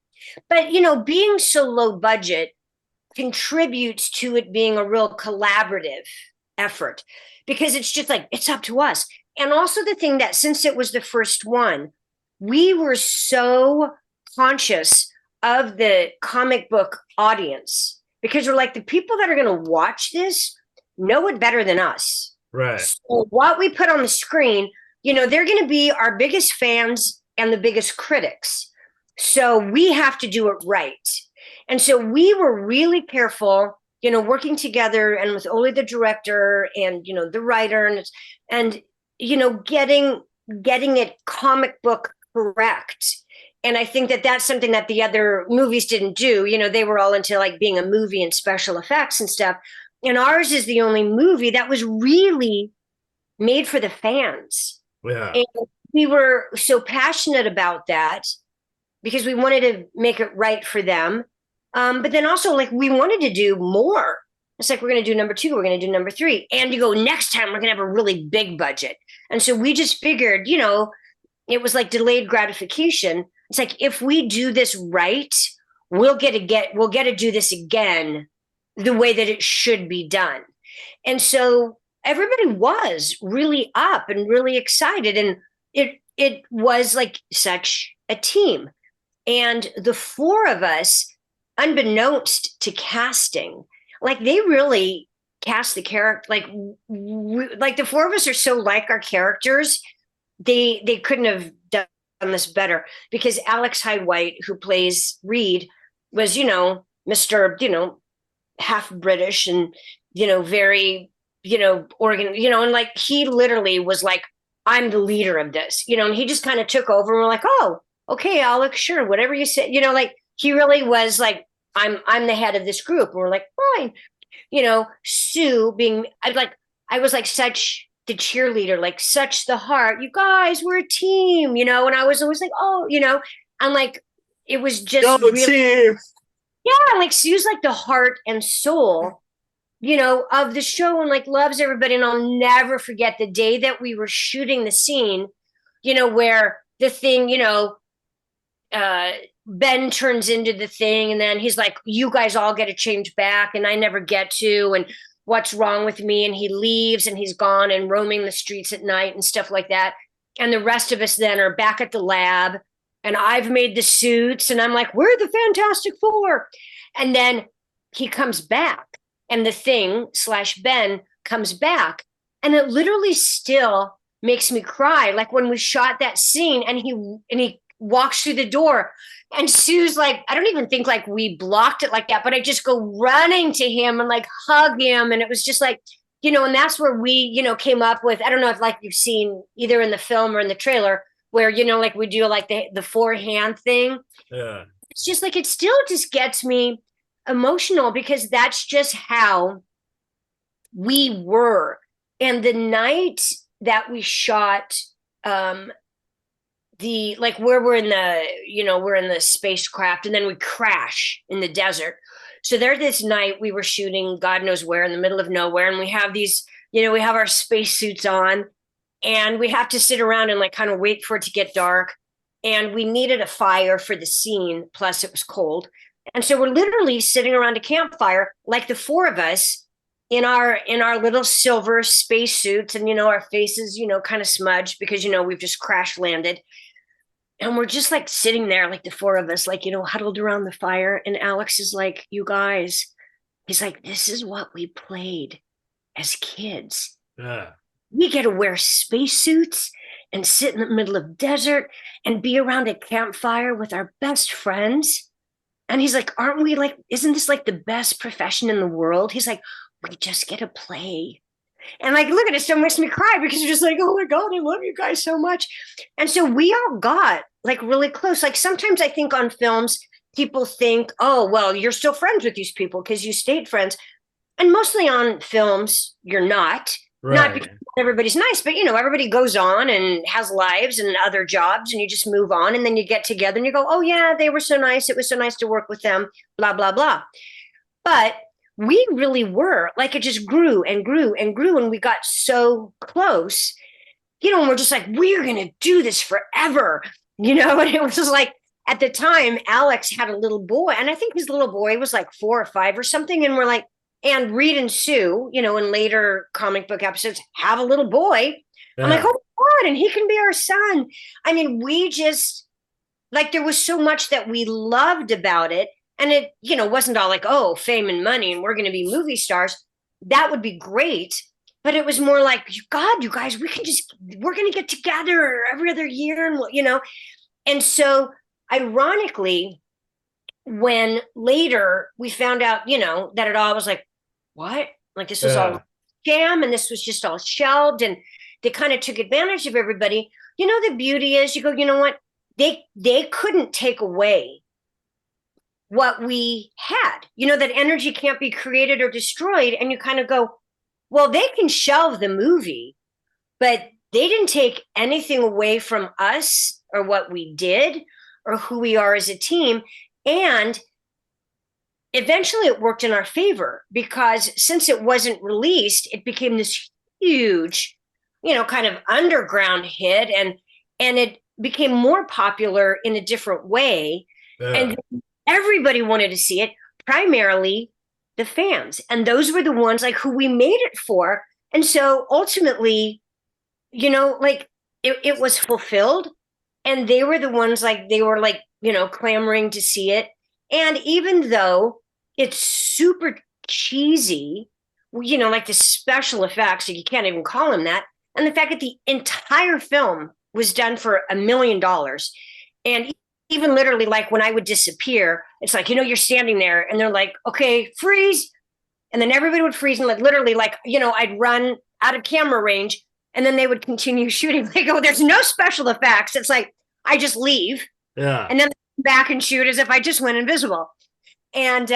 But, being so low budget contributes to it being a real collaborative effort because it's just like, it's up to us. And also the thing that since it was the first one, we were so conscious of the comic book audience because we're like, the people that are going to watch this know it better than us. Right. So what we put on the screen, they're going to be our biggest fans and the biggest critics. So we have to do it right. And so we were really careful, working together and with Oli, the director, and, the writer and getting it comic book correct. And I think that that's something that the other movies didn't do. They were all into like being a movie and special effects and stuff. And ours is the only movie that was really made for the fans. Yeah. And we were so passionate about that because we wanted to make it right for them. But then also like we wanted to do more. It's like, we're going to do number 2, we're going to do number 3. And you go, next time we're going to have a really big budget. And so we just figured, it was like delayed gratification. It's like, if we do this right, we'll get to do this again the way that it should be done. And so everybody was really up and really excited. And it was like such a team. And the 4 of us, unbeknownst to casting, like they really cast the character, like the 4 of us are so like our characters, they couldn't have done this better because Alex Hyde White, who plays Reed, was, Mr., half British and, very, and like, he literally was like, I'm the leader of this, and he just kind of took over and we're like, oh, okay, Alex, sure. Whatever you say, like he really was like, I'm the head of this group. And we're like, fine. Sue being, I was like such the cheerleader, like such the heart, you guys, we're a team, and I was always like, oh, I'm like, it was just Go really, team. yeah, like Sue's like the heart and soul, of the show and like loves everybody. And I'll never forget the day that we were shooting the scene, where the Thing, Ben turns into the thing, and then he's like, you guys all get to change back, and I never get to, and what's wrong with me? And he leaves, and he's gone and roaming the streets at night and stuff like that. And the rest of us then are back at the lab, and I've made the suits, and I'm like, we're the Fantastic Four. And then he comes back, and the thing / Ben comes back, and it literally still makes me cry. Like when we shot that scene, and he walks through the door, and Sue's like, I don't even think like we blocked it like that, but I just go running to him and like hug him. And it was just like, and that's where we, came up with, I don't know if like you've seen either in the film or in the trailer where, like we do like the forehand thing. Yeah. It's just like, it still just gets me emotional because that's just how we were. And the night that we shot, where we're in the spacecraft and then we crash in the desert. So there this night we were shooting God knows where in the middle of nowhere. And we have these, we have our spacesuits on and we have to sit around and like kind of wait for it to get dark. And we needed a fire for the scene. Plus it was cold. And so we're literally sitting around a campfire, like the four of us in our little silver spacesuits and, our faces, kind of smudged because, we've just crash landed. And we're just like sitting there, like the four of us, like, huddled around the fire. And Alex is like, you guys, he's like, this is what we played as kids. Yeah. We get to wear spacesuits and sit in the middle of desert and be around a campfire with our best friends. And he's like, aren't we like, isn't this like the best profession in the world? He's like, we just get to play. And like, look at it, still makes me cry because you're just like, oh my God, I love you guys so much. And so we all got like really close. Like sometimes I think on films, people think, oh, well, you're still friends with these people because you stayed friends. And mostly on films, you're not. Right. Not because everybody's nice, but everybody goes on and has lives and other jobs and you just move on. And then you get together and you go, oh yeah, they were so nice. It was so nice to work with them, blah, blah, blah. But we really were like, it just grew and grew and grew. And we got so close, and we're just like, we're going to do this forever, and it was just like, at the time, Alex had a little boy and I think his little boy was like 4 or 5 or something. And we're like, and Reed and Sue, in later comic book episodes have a little boy. Yeah. I'm like, oh my God, and he can be our son. I mean, we just like, there was so much that we loved about it. And it, wasn't all like, oh, fame and money, and we're going to be movie stars. That would be great. But it was more like, God, you guys, we're going to get together every other year. And, and so ironically, when later we found out, that it all was like, what? Like this was all scam and this was just all shelved. And they kind of took advantage of everybody. The beauty is you go, you know what? They couldn't take away what we had, that energy can't be created or destroyed. And you kind of go, well, they can shelve the movie, but they didn't take anything away from us or what we did or who we are as a team. And eventually it worked in our favor because since it wasn't released, it became this huge, kind of underground hit and it became more popular in a different way. Yeah. And everybody wanted to see it, primarily the fans. And those were the ones like who we made it for. And so ultimately, like it was fulfilled and they were the ones like, they were like, clamoring to see it. And even though it's super cheesy, like the special effects, you can't even call them that. And the fact that the entire film was done for $1 million. And even literally like when I would disappear, it's like, you're standing there and they're like, okay, freeze. And then everybody would freeze and like literally like, I'd run out of camera range and then they would continue shooting. They go, there's no special effects. It's like, I just leave. Yeah. And then back and shoot as if I just went invisible. And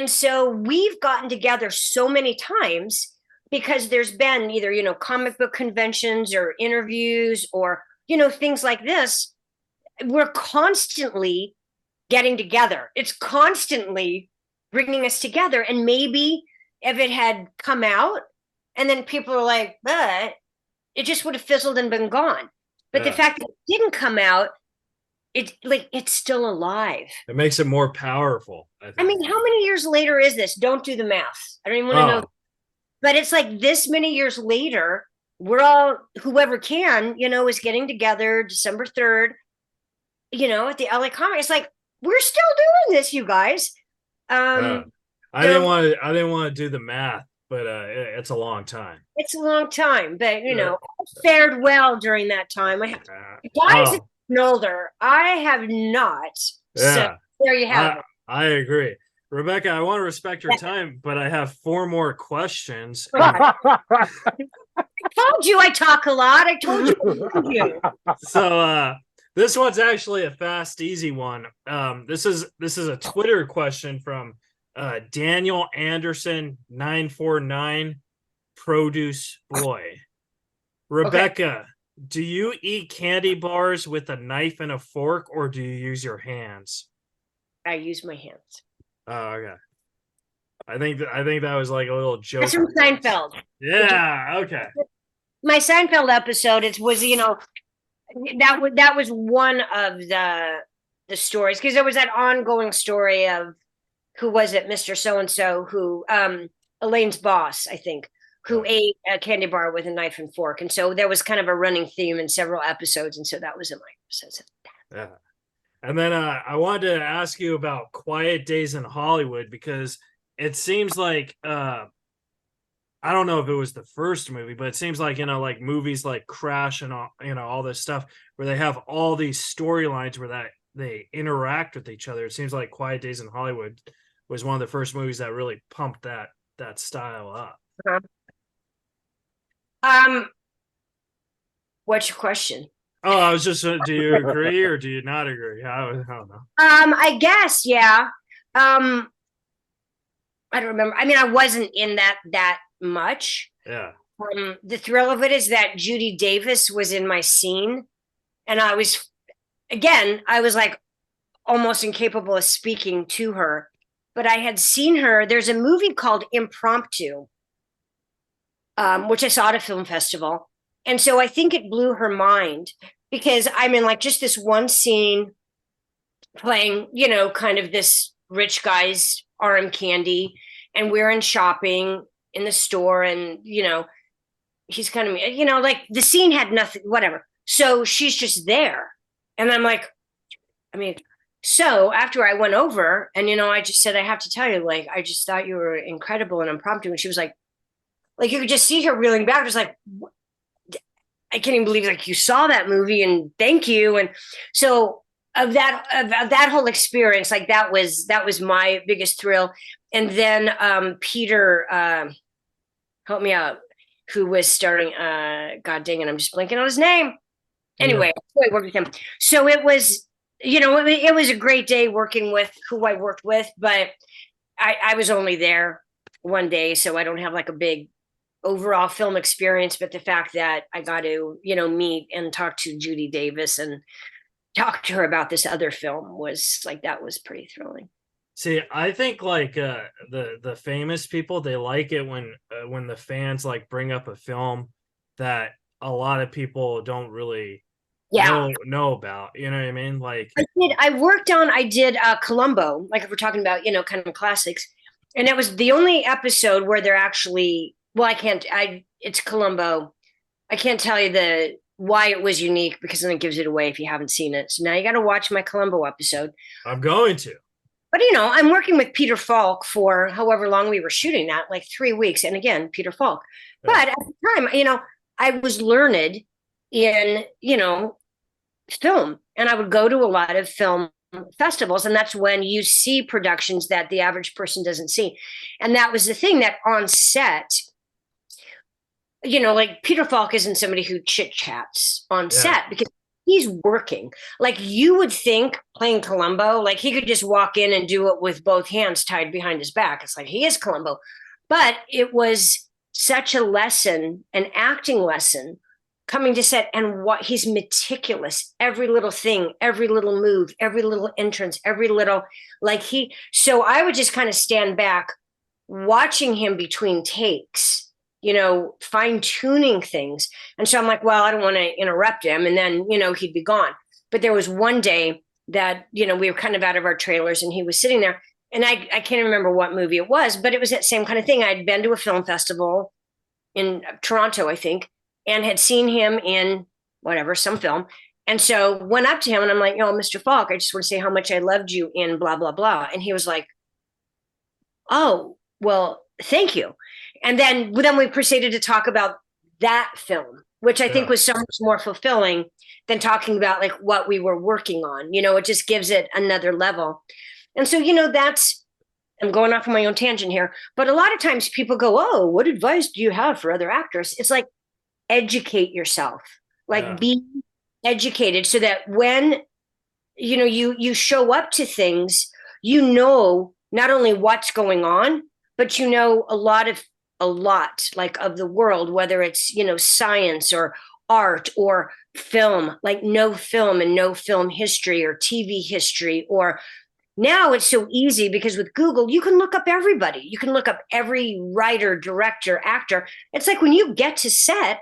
so we've gotten together so many times because there's been either, comic book conventions or interviews or, things like this. We're constantly getting together. It's constantly bringing us together. And maybe if it had come out and then people are like, but it just would have fizzled and been gone. But the fact that it didn't come out, it's still alive. It makes it more powerful. I mean, how many years later is this? Don't do the math. I don't even want to know. But it's like this many years later, we're all, whoever can, is getting together December 3rd, at the LA Comic. It's like, we're still doing this, you guys. I didn't want to do the math, but it's a long time. It's a long time, but I fared well during that time. Guys have been older. I have not. Yeah. So there you have it. I agree. Rebecca, I want to respect your time, but I have 4 more questions. I told you I talk a lot. I told you. So this one's actually a fast, easy one. This is a Twitter question from Daniel Anderson 949 Produce Boy. Rebecca, do you eat candy bars with a knife and a fork, or do you use your hands? I use my hands. Oh, okay. I think that was like a little joke. That's from Seinfeld. Yeah. Okay. My Seinfeld episode. It was that was one of the stories, because there was that ongoing story of who was it, Mr. So-and-so, who Elaine's boss, I think, who ate a candy bar with a knife and fork, and so there was kind of a running theme in several episodes, and so that was in my episodes. Yeah. And then I wanted to ask you about Quiet Days in Hollywood, because it seems like I don't know if it was the first movie, but it seems like, like movies like Crash and all, all this stuff where they have all these storylines where they interact with each other. It seems like Quiet Days in Hollywood was one of the first movies that really pumped that style up. What's your question? Oh, I was just, do you agree or do you not agree? I don't know. I guess, yeah. I don't remember. I mean, I wasn't in that much. Yeah. The thrill of it is that Judy Davis was in my scene, and I was like almost incapable of speaking to her, but I had seen her. There's a movie called Impromptu, which I saw at a film festival. And so I think it blew her mind, because I'm in like just this one scene playing, kind of this rich guy's arm candy, and we're in shopping in the store, and, he's kind of, like the scene had nothing, whatever. So she's just there. And I'm like, so after I went over and, I just said, I have to tell you, like, I just thought you were incredible in Impromptu. And she was like, you could just see her reeling back. It was like, I can't even believe, like, you saw that movie, and thank you. And so of that whole experience, like that was my biggest thrill. And then Peter, help me out, who was starring, God dang it, I'm just blanking on his name. Anyway, I worked with him. So it was, it was a great day working with who I worked with, but I was only there one day, so I don't have like a big overall film experience, but the fact that I got to, meet and talk to Judy Davis and talk to her about this other film was like, that was pretty thrilling. See, I think like the famous people, they like it when the fans like bring up a film that a lot of people don't really know about. You know what I mean? Like I did Columbo, like if we're talking about, kind of classics. And it was the only episode where they're actually, it's Columbo. I can't tell you why it was unique, because then it gives it away if you haven't seen it. So now you got to watch my Columbo episode. I'm going to. But, I'm working with Peter Falk for however long we were shooting that, like 3 weeks. And again, Peter Falk. Yeah. But at the time, I was learned in, film. And I would go to a lot of film festivals. And that's when you see productions that the average person doesn't see. And that was the thing, that on set, like Peter Falk isn't somebody who chit chats on set, because he's working. Like you would think playing Columbo, like he could just walk in and do it with both hands tied behind his back. It's like, he is Columbo. But it was such a lesson, an acting lesson, coming to set, and what he's meticulous, every little thing, every little move, every little entrance, every little, so I would just kind of stand back watching him between takes, fine tuning things. And so I'm like, well, I don't want to interrupt him. And then, he'd be gone. But there was one day that, you know, we were kind of out of our trailers and he was sitting there. And I can't remember what movie it was, but it was that same kind of thing. I'd been to a film festival in Toronto, I think, and had seen him in whatever, some film. And so went up to him and I'm like, Mr. Falk, I just want to say how much I loved you in blah, blah, blah. And he was like, oh, well, thank you. And then we proceeded to talk about that film, which I think was so much more fulfilling than talking about like what we were working on. You know, it just gives it another level. And so, I'm going off on my own tangent here, but a lot of times people go, oh, what advice do you have for other actors? It's like, educate yourself, like be educated so that when, you show up to things, not only what's going on, but a lot like of the world, whether it's, science or art or film, like no film and no film history or TV history. Or now it's so easy because with Google, you can look up everybody. You can look up every writer, director, actor. It's like when you get to set,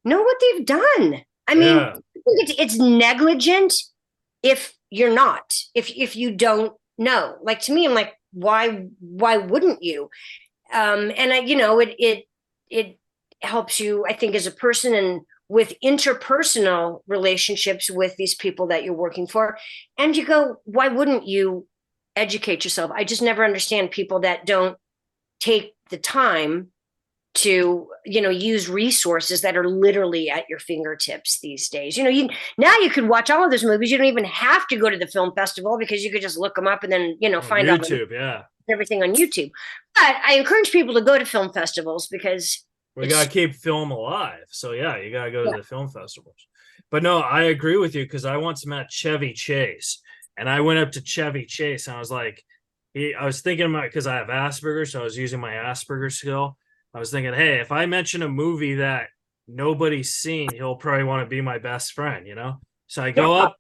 know what they've done. I mean, it's negligent if you're not, if you don't know. Like to me, I'm like, why wouldn't you? And it helps you, I think, as a person and with interpersonal relationships with these people that you're working for. And you go, why wouldn't you educate yourself? I just never understand people that don't take the time to, use resources that are literally at your fingertips these days. Now you could watch all of those movies. You don't even have to go to the film festival because you could just look them up and then, find out everything on YouTube. But I encourage people to go to film festivals because we got to keep film alive. So you got to go to the film festivals. But no, I agree with you because I once met Chevy Chase and I went up to Chevy Chase and I was like, I was thinking about, because I have Asperger's, so I was using my Asperger's skill. I was thinking, hey, if I mention a movie that nobody's seen, he'll probably want to be my best friend, So I go up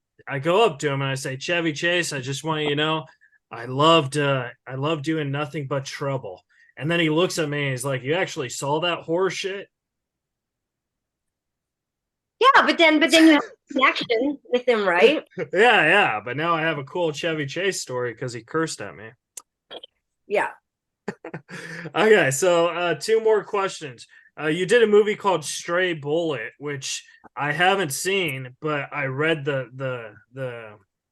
to him and I say, Chevy Chase, I just want you to know, I loved doing Nothing But Trouble. And then he looks at me and he's like, you actually saw that horror shit? Yeah, but then you have connection with him, right? Yeah. But now I have a cool Chevy Chase story because he cursed at me. Yeah. Okay, so 2 more questions. You did a movie called Stray Bullet, which I haven't seen, but I read the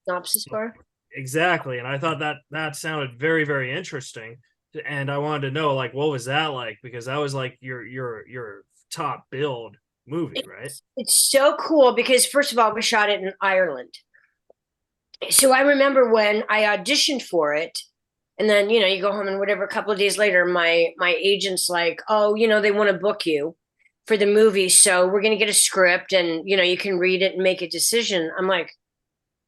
synopsis for. Exactly, and I thought that sounded very, very interesting, and I wanted to know, like, what was that like? Because that was like your top billed movie, right? It's so cool because first of all, we shot it in Ireland. So I remember when I auditioned for it. And then, you go home and whatever, a couple of days later, my agent's like, oh, they want to book you for the movie. So we're going to get a script and, you can read it and make a decision. I'm like,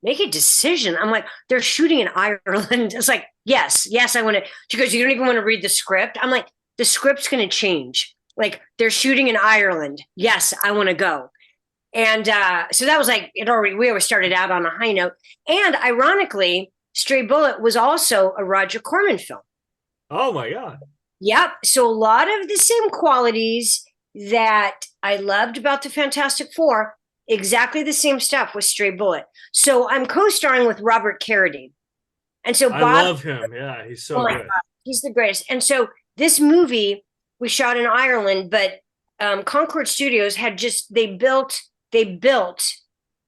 make a decision? I'm like, they're shooting in Ireland. It's like, yes, I want to. She goes, you don't even want to read the script? I'm like, the script's going to change. Like, they're shooting in Ireland. Yes, I want to go. And so that was like, we always started out on a high note. And ironically, Stray Bullet was also a Roger Corman film. Oh my God. Yep. So a lot of the same qualities that I loved about the Fantastic Four, exactly the same stuff with Stray Bullet. So I'm co-starring with Robert Carradine. And so I love him. Yeah, he's so good. God, he's the greatest. And so this movie we shot in Ireland, but Concord Studios had they built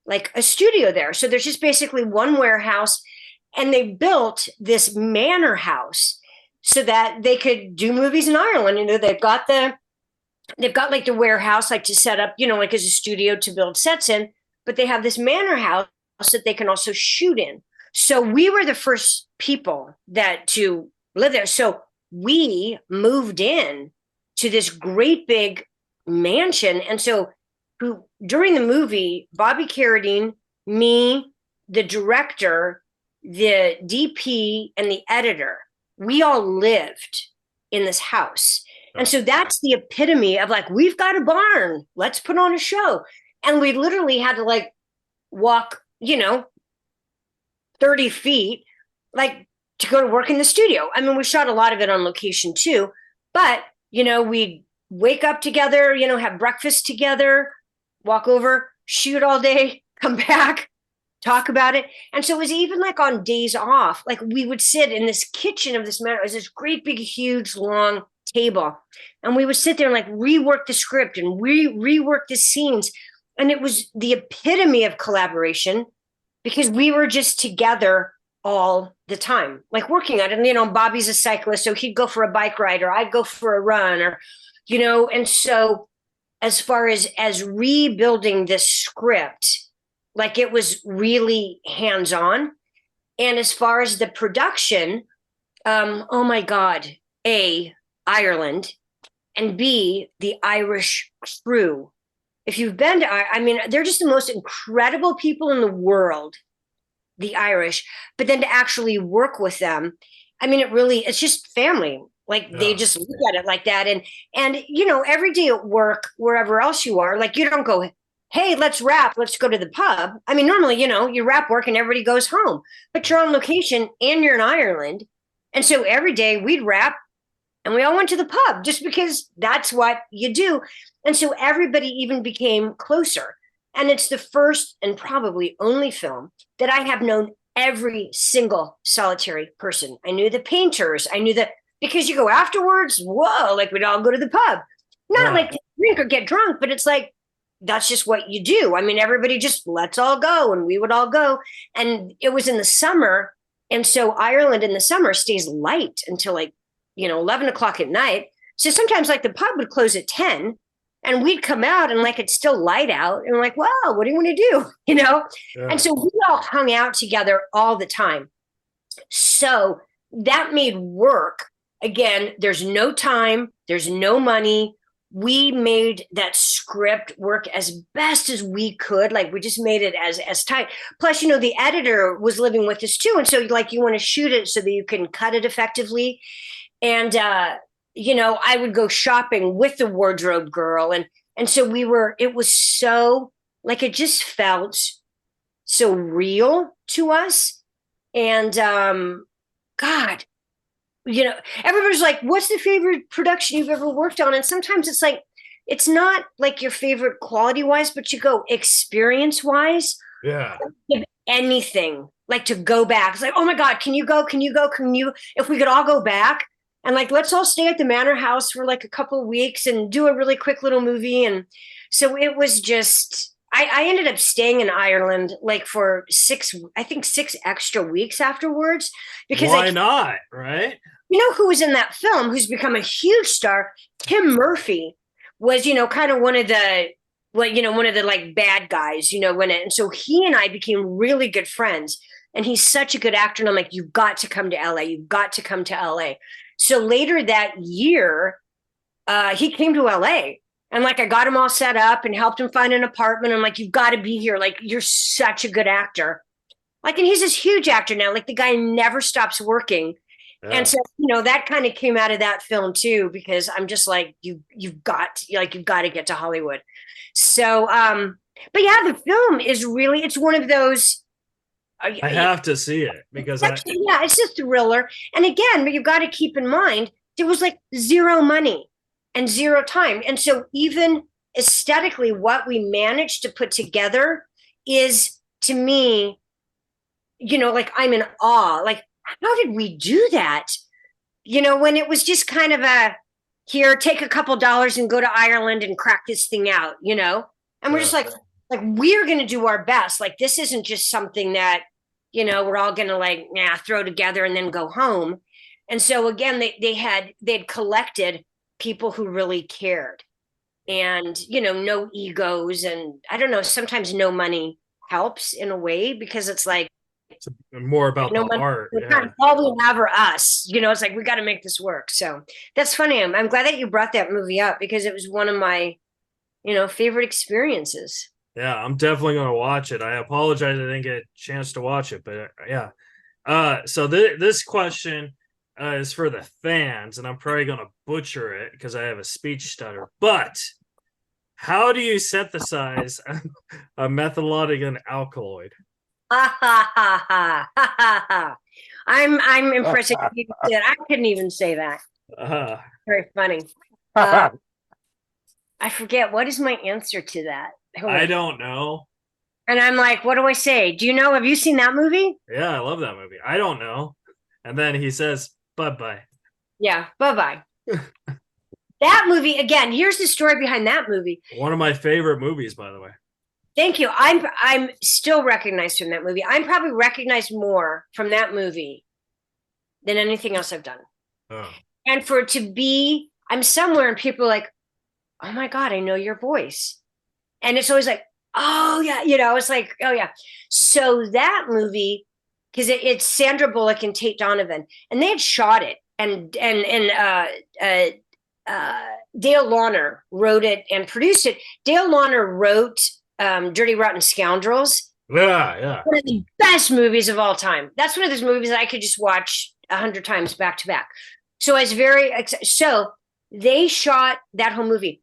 like a studio there. So there's just basically one warehouse. And they built this manor house so that they could do movies in Ireland. They've got like the warehouse, like to set up, like as a studio to build sets in, but they have this manor house that they can also shoot in. So we were the first people to live there. So we moved in to this great big mansion. And so during the movie, Bobby Carradine, me, the director, the DP, and the editor, we all lived in this house. And so that's the epitome of like, we've got a barn, let's put on a show. And we literally had to like walk, 30 feet, like to go to work in the studio. I mean, we shot a lot of it on location too, but, we'd wake up together, have breakfast together, walk over, shoot all day, come back, talk about it. And so it was even like on days off, like we would sit in this kitchen of this manor. It was this great big, huge, long table. And we would sit there and like rework the script and rework the scenes. And it was the epitome of collaboration because we were just together all the time, like working on it. And, you know, Bobby's a cyclist, so he'd go for a bike ride or I'd go for a run or, you know, and so as far as rebuilding this script, like it was really hands-on. And as far as the production, oh my God, A, Ireland, and B, the Irish crew. If you've been to, I mean, they're just the most incredible people in the world, the Irish, but then to actually work with them, I mean, it's just family. Like they just look at it like that. And, you know, every day at work, wherever else you are, like you don't go, hey, let's wrap, let's go to the pub. I mean, normally, you know, you wrap work and everybody goes home, but you're on location and you're in Ireland. And so every day we'd wrap and we all went to the pub just because that's what you do. And so everybody even became closer. And it's the first and probably only film that I have known every single solitary person. I knew the painters. I knew that because you go afterwards, whoa, like we'd all go to the pub. Not like to drink or get drunk, but it's like, that's just what you do. I mean, everybody just let's all go. And we would all go. And it was in the summer. And so Ireland in the summer stays light until like, you know, 11 o'clock at night. So sometimes like the pub would close at 10 and we'd come out and like it's still light out. And we're like, well, what do you want to do? You know? Yeah. And so we all hung out together all the time. So that made work. Again, there's no time, there's no money. We made that script work as best as we could. Like we just made it as tight. Plus, you know, the editor was living with us too. And so like you want to shoot it so that you can cut it effectively. And, you know, I would go shopping with the wardrobe girl. And so it was so like, it just felt so real to us. And, God, you know, everybody's like, what's the favorite production you've ever worked on? And sometimes it's like, it's not like your favorite quality wise, but you go experience wise. Yeah. Anything like to go back. It's like, oh my God, can you go? If we could all go back and like, let's all stay at the Manor House for like a couple of weeks and do a really quick little movie. And so it was just, I ended up staying in Ireland like for 6 extra weeks afterwards. Because why not? Right. You know who was in that film, who's become a huge star? Tim Murphy was, you know, kind of one of the like bad guys, you know, and so he and I became really good friends. And he's such a good actor. And I'm like, you've got to come to LA. You've got to come to LA. So later that year, he came to LA. And like, I got him all set up and helped him find an apartment. I'm like, you've got to be here. Like, you're such a good actor. Like, and he's this huge actor now. Like the guy never stops working. Yeah. And so, you know, that kind of came out of that film too, because I'm just like, you've got to get to Hollywood. So, but yeah, the film is really, it's one of those. I have to see it because yeah, it's a thriller. And again, but you've got to keep in mind, there was like zero money and zero time. And so even aesthetically, what we managed to put together is, to me, you know, like I'm in awe. Like, how did we do that? You know, when it was just kind of here, take a couple dollars and go to Ireland and crack this thing out, you know? And we're just like we're going to do our best. Like, this isn't just something that, you know, we're all going to throw together and then go home. And so again, they'd collected people who really cared, and, you know, no egos. And I don't know, sometimes no money helps in a way, because it's like, it's more about the art. Yeah. All we have are us, you know, it's like, we got to make this work. So that's funny. I'm glad that you brought that movie up, because it was one of my, you know, favorite experiences. Yeah, I'm definitely going to watch it. I apologize I didn't get a chance to watch it, but yeah. So this question is for the fans, and I'm probably going to butcher it because I have a speech stutter. But how do you synthesize a methylonic alkaloid? I'm impressed. I couldn't even say that. Very funny. I forget, what is my answer to that? I don't know. And I'm like, what do I say? Do you know? Have you seen that movie? Yeah, I love that movie. I don't know. And then he says, bye-bye. Yeah. Bye-bye. That movie, again, here's the story behind that movie. One of my favorite movies, by the way. Thank you. I'm still recognized from that movie. I'm probably recognized more from that movie than anything else I've done. Oh. And for it to be, I'm somewhere and people are like, oh my God, I know your voice. And it's always like, oh yeah, it's like, oh yeah. So that movie, because it's Sandra Bullock and Tate Donovan, and they had shot it, and Dale Launer wrote it and produced it. Dale Launer wrote Dirty Rotten Scoundrels. Yeah. One of the best movies of all time. That's one of those movies that I could just watch 100 times back to back. So I was very excited. So they shot that whole movie.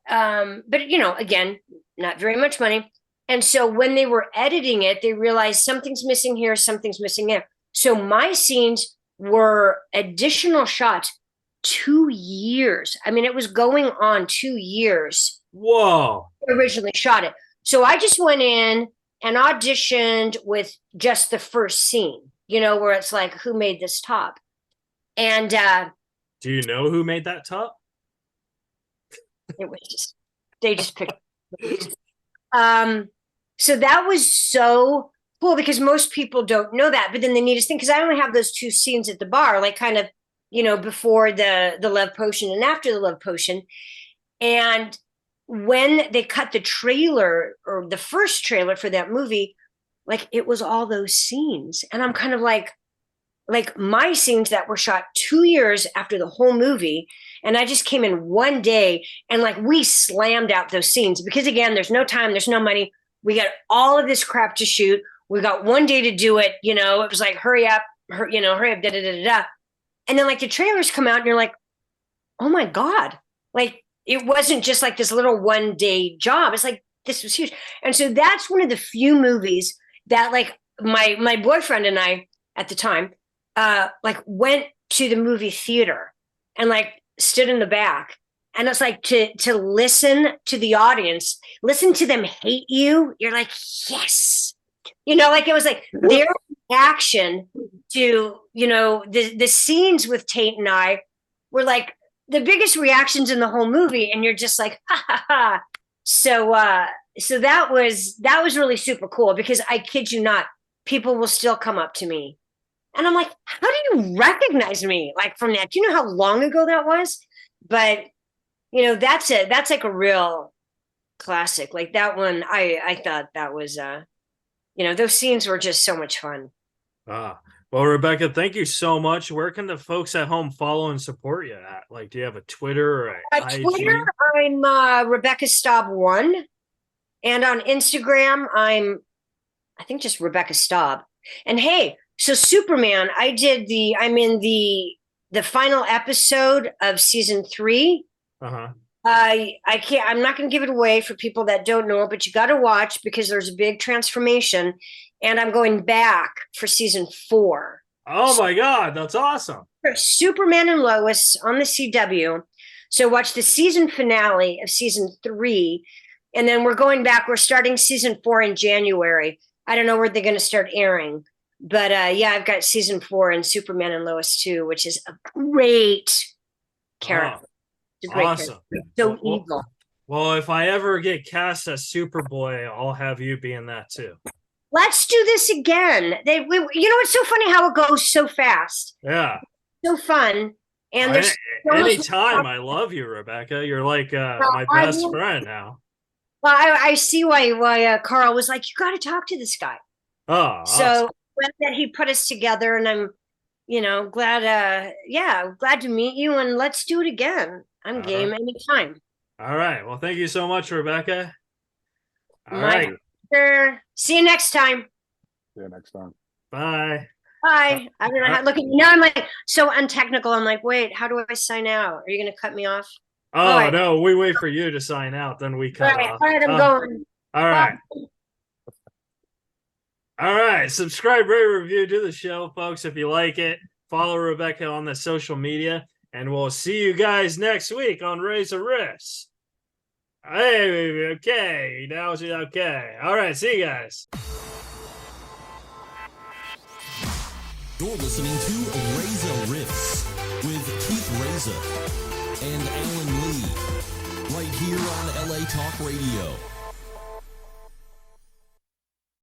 But again, not very much money. And so when they were editing it, they realized something's missing here, something's missing there. So my scenes were additional shots 2 years. I mean, it was going on 2 years. Whoa. They originally shot it. So I just went in and auditioned with just the first scene, where it's like, who made this top? And do you know who made that top? It was just, they just picked. So that was so cool because most people don't know that, but then the neatest thing, because I only have those 2 scenes at the bar, like kind of, before the love potion and after the love potion. And when they cut the trailer or the first trailer for that movie, like it was all those scenes. And I'm kind of like my scenes that were shot 2 years after the whole movie. And I just came in one day and like we slammed out those scenes because again, there's no time, there's no money. We got all of this crap to shoot. We got one day to do it. It was like, hurry up, hurry up, da, da, da, da. And then like the trailers come out and you're like, oh my God. Like it wasn't just like this little 1 day job. It's like, this was huge. And so that's one of the few movies that like my boyfriend and I at the time, like went to the movie theater and like stood in the back. And it's like to listen to the audience, listen to them hate you. You're like, yes. Like it was like their reaction to, the scenes with Tate and I were like the biggest reactions in the whole movie. And you're just like, ha ha ha. So that was really super cool because I kid you not, people will still come up to me. And I'm like, how do you recognize me like from that? Do you know how long ago that was? But that's it. That's like a real classic. Like that one, I thought that was those scenes were just so much fun. Well, Rebecca, thank you so much. Where can the folks at home follow and support you at? Like, do you have a Twitter or IG? Twitter, I'm Rebecca Staab 1. And on Instagram, I think just Rebecca Staab. And hey, so Superman, I'm in the final episode of season 3. Uh-huh. I'm not going to give it away for people that don't know it, but you got to watch because there's a big transformation and I'm going back for season 4. Oh my God. That's awesome. Superman and Lois on the CW. So watch the season finale of season 3. And then we're going back. We're starting season 4 in January. I don't know where they're going to start airing, but I've got season 4 and Superman and Lois too, which is a great character. Awesome. So evil. Well, if I ever get cast as Superboy, I'll have you be in that too. Let's do this again. It's so funny how it goes so fast. Yeah. So fun. And there's anytime. I love you, Rebecca. You're like my best friend now. Well, I see why Carl was like, you got to talk to this guy. Oh, so awesome. glad that he put us together, and I'm, glad. Glad to meet you, and let's do it again. I'm game anytime. All right. Well, thank you so much, Rebecca. All right. See you next time. See you next time. Bye. Bye. I don't know how looking. Now I'm like so untechnical. I'm like, wait, how do I sign out? Are you going to cut me off? Oh, no, we wait for you to sign out, then we cut off. All right, I'm going. All right. All right. Subscribe, rate, review, do the show, folks, if you like it. Follow Rebecca on the social media, and we'll see you guys next week on Reza Riffs. Hey, okay. Now it's okay. All right. See you guys. You're listening to Reza Riffs with Keith Reza and Alan Lee, right here on LA Talk Radio.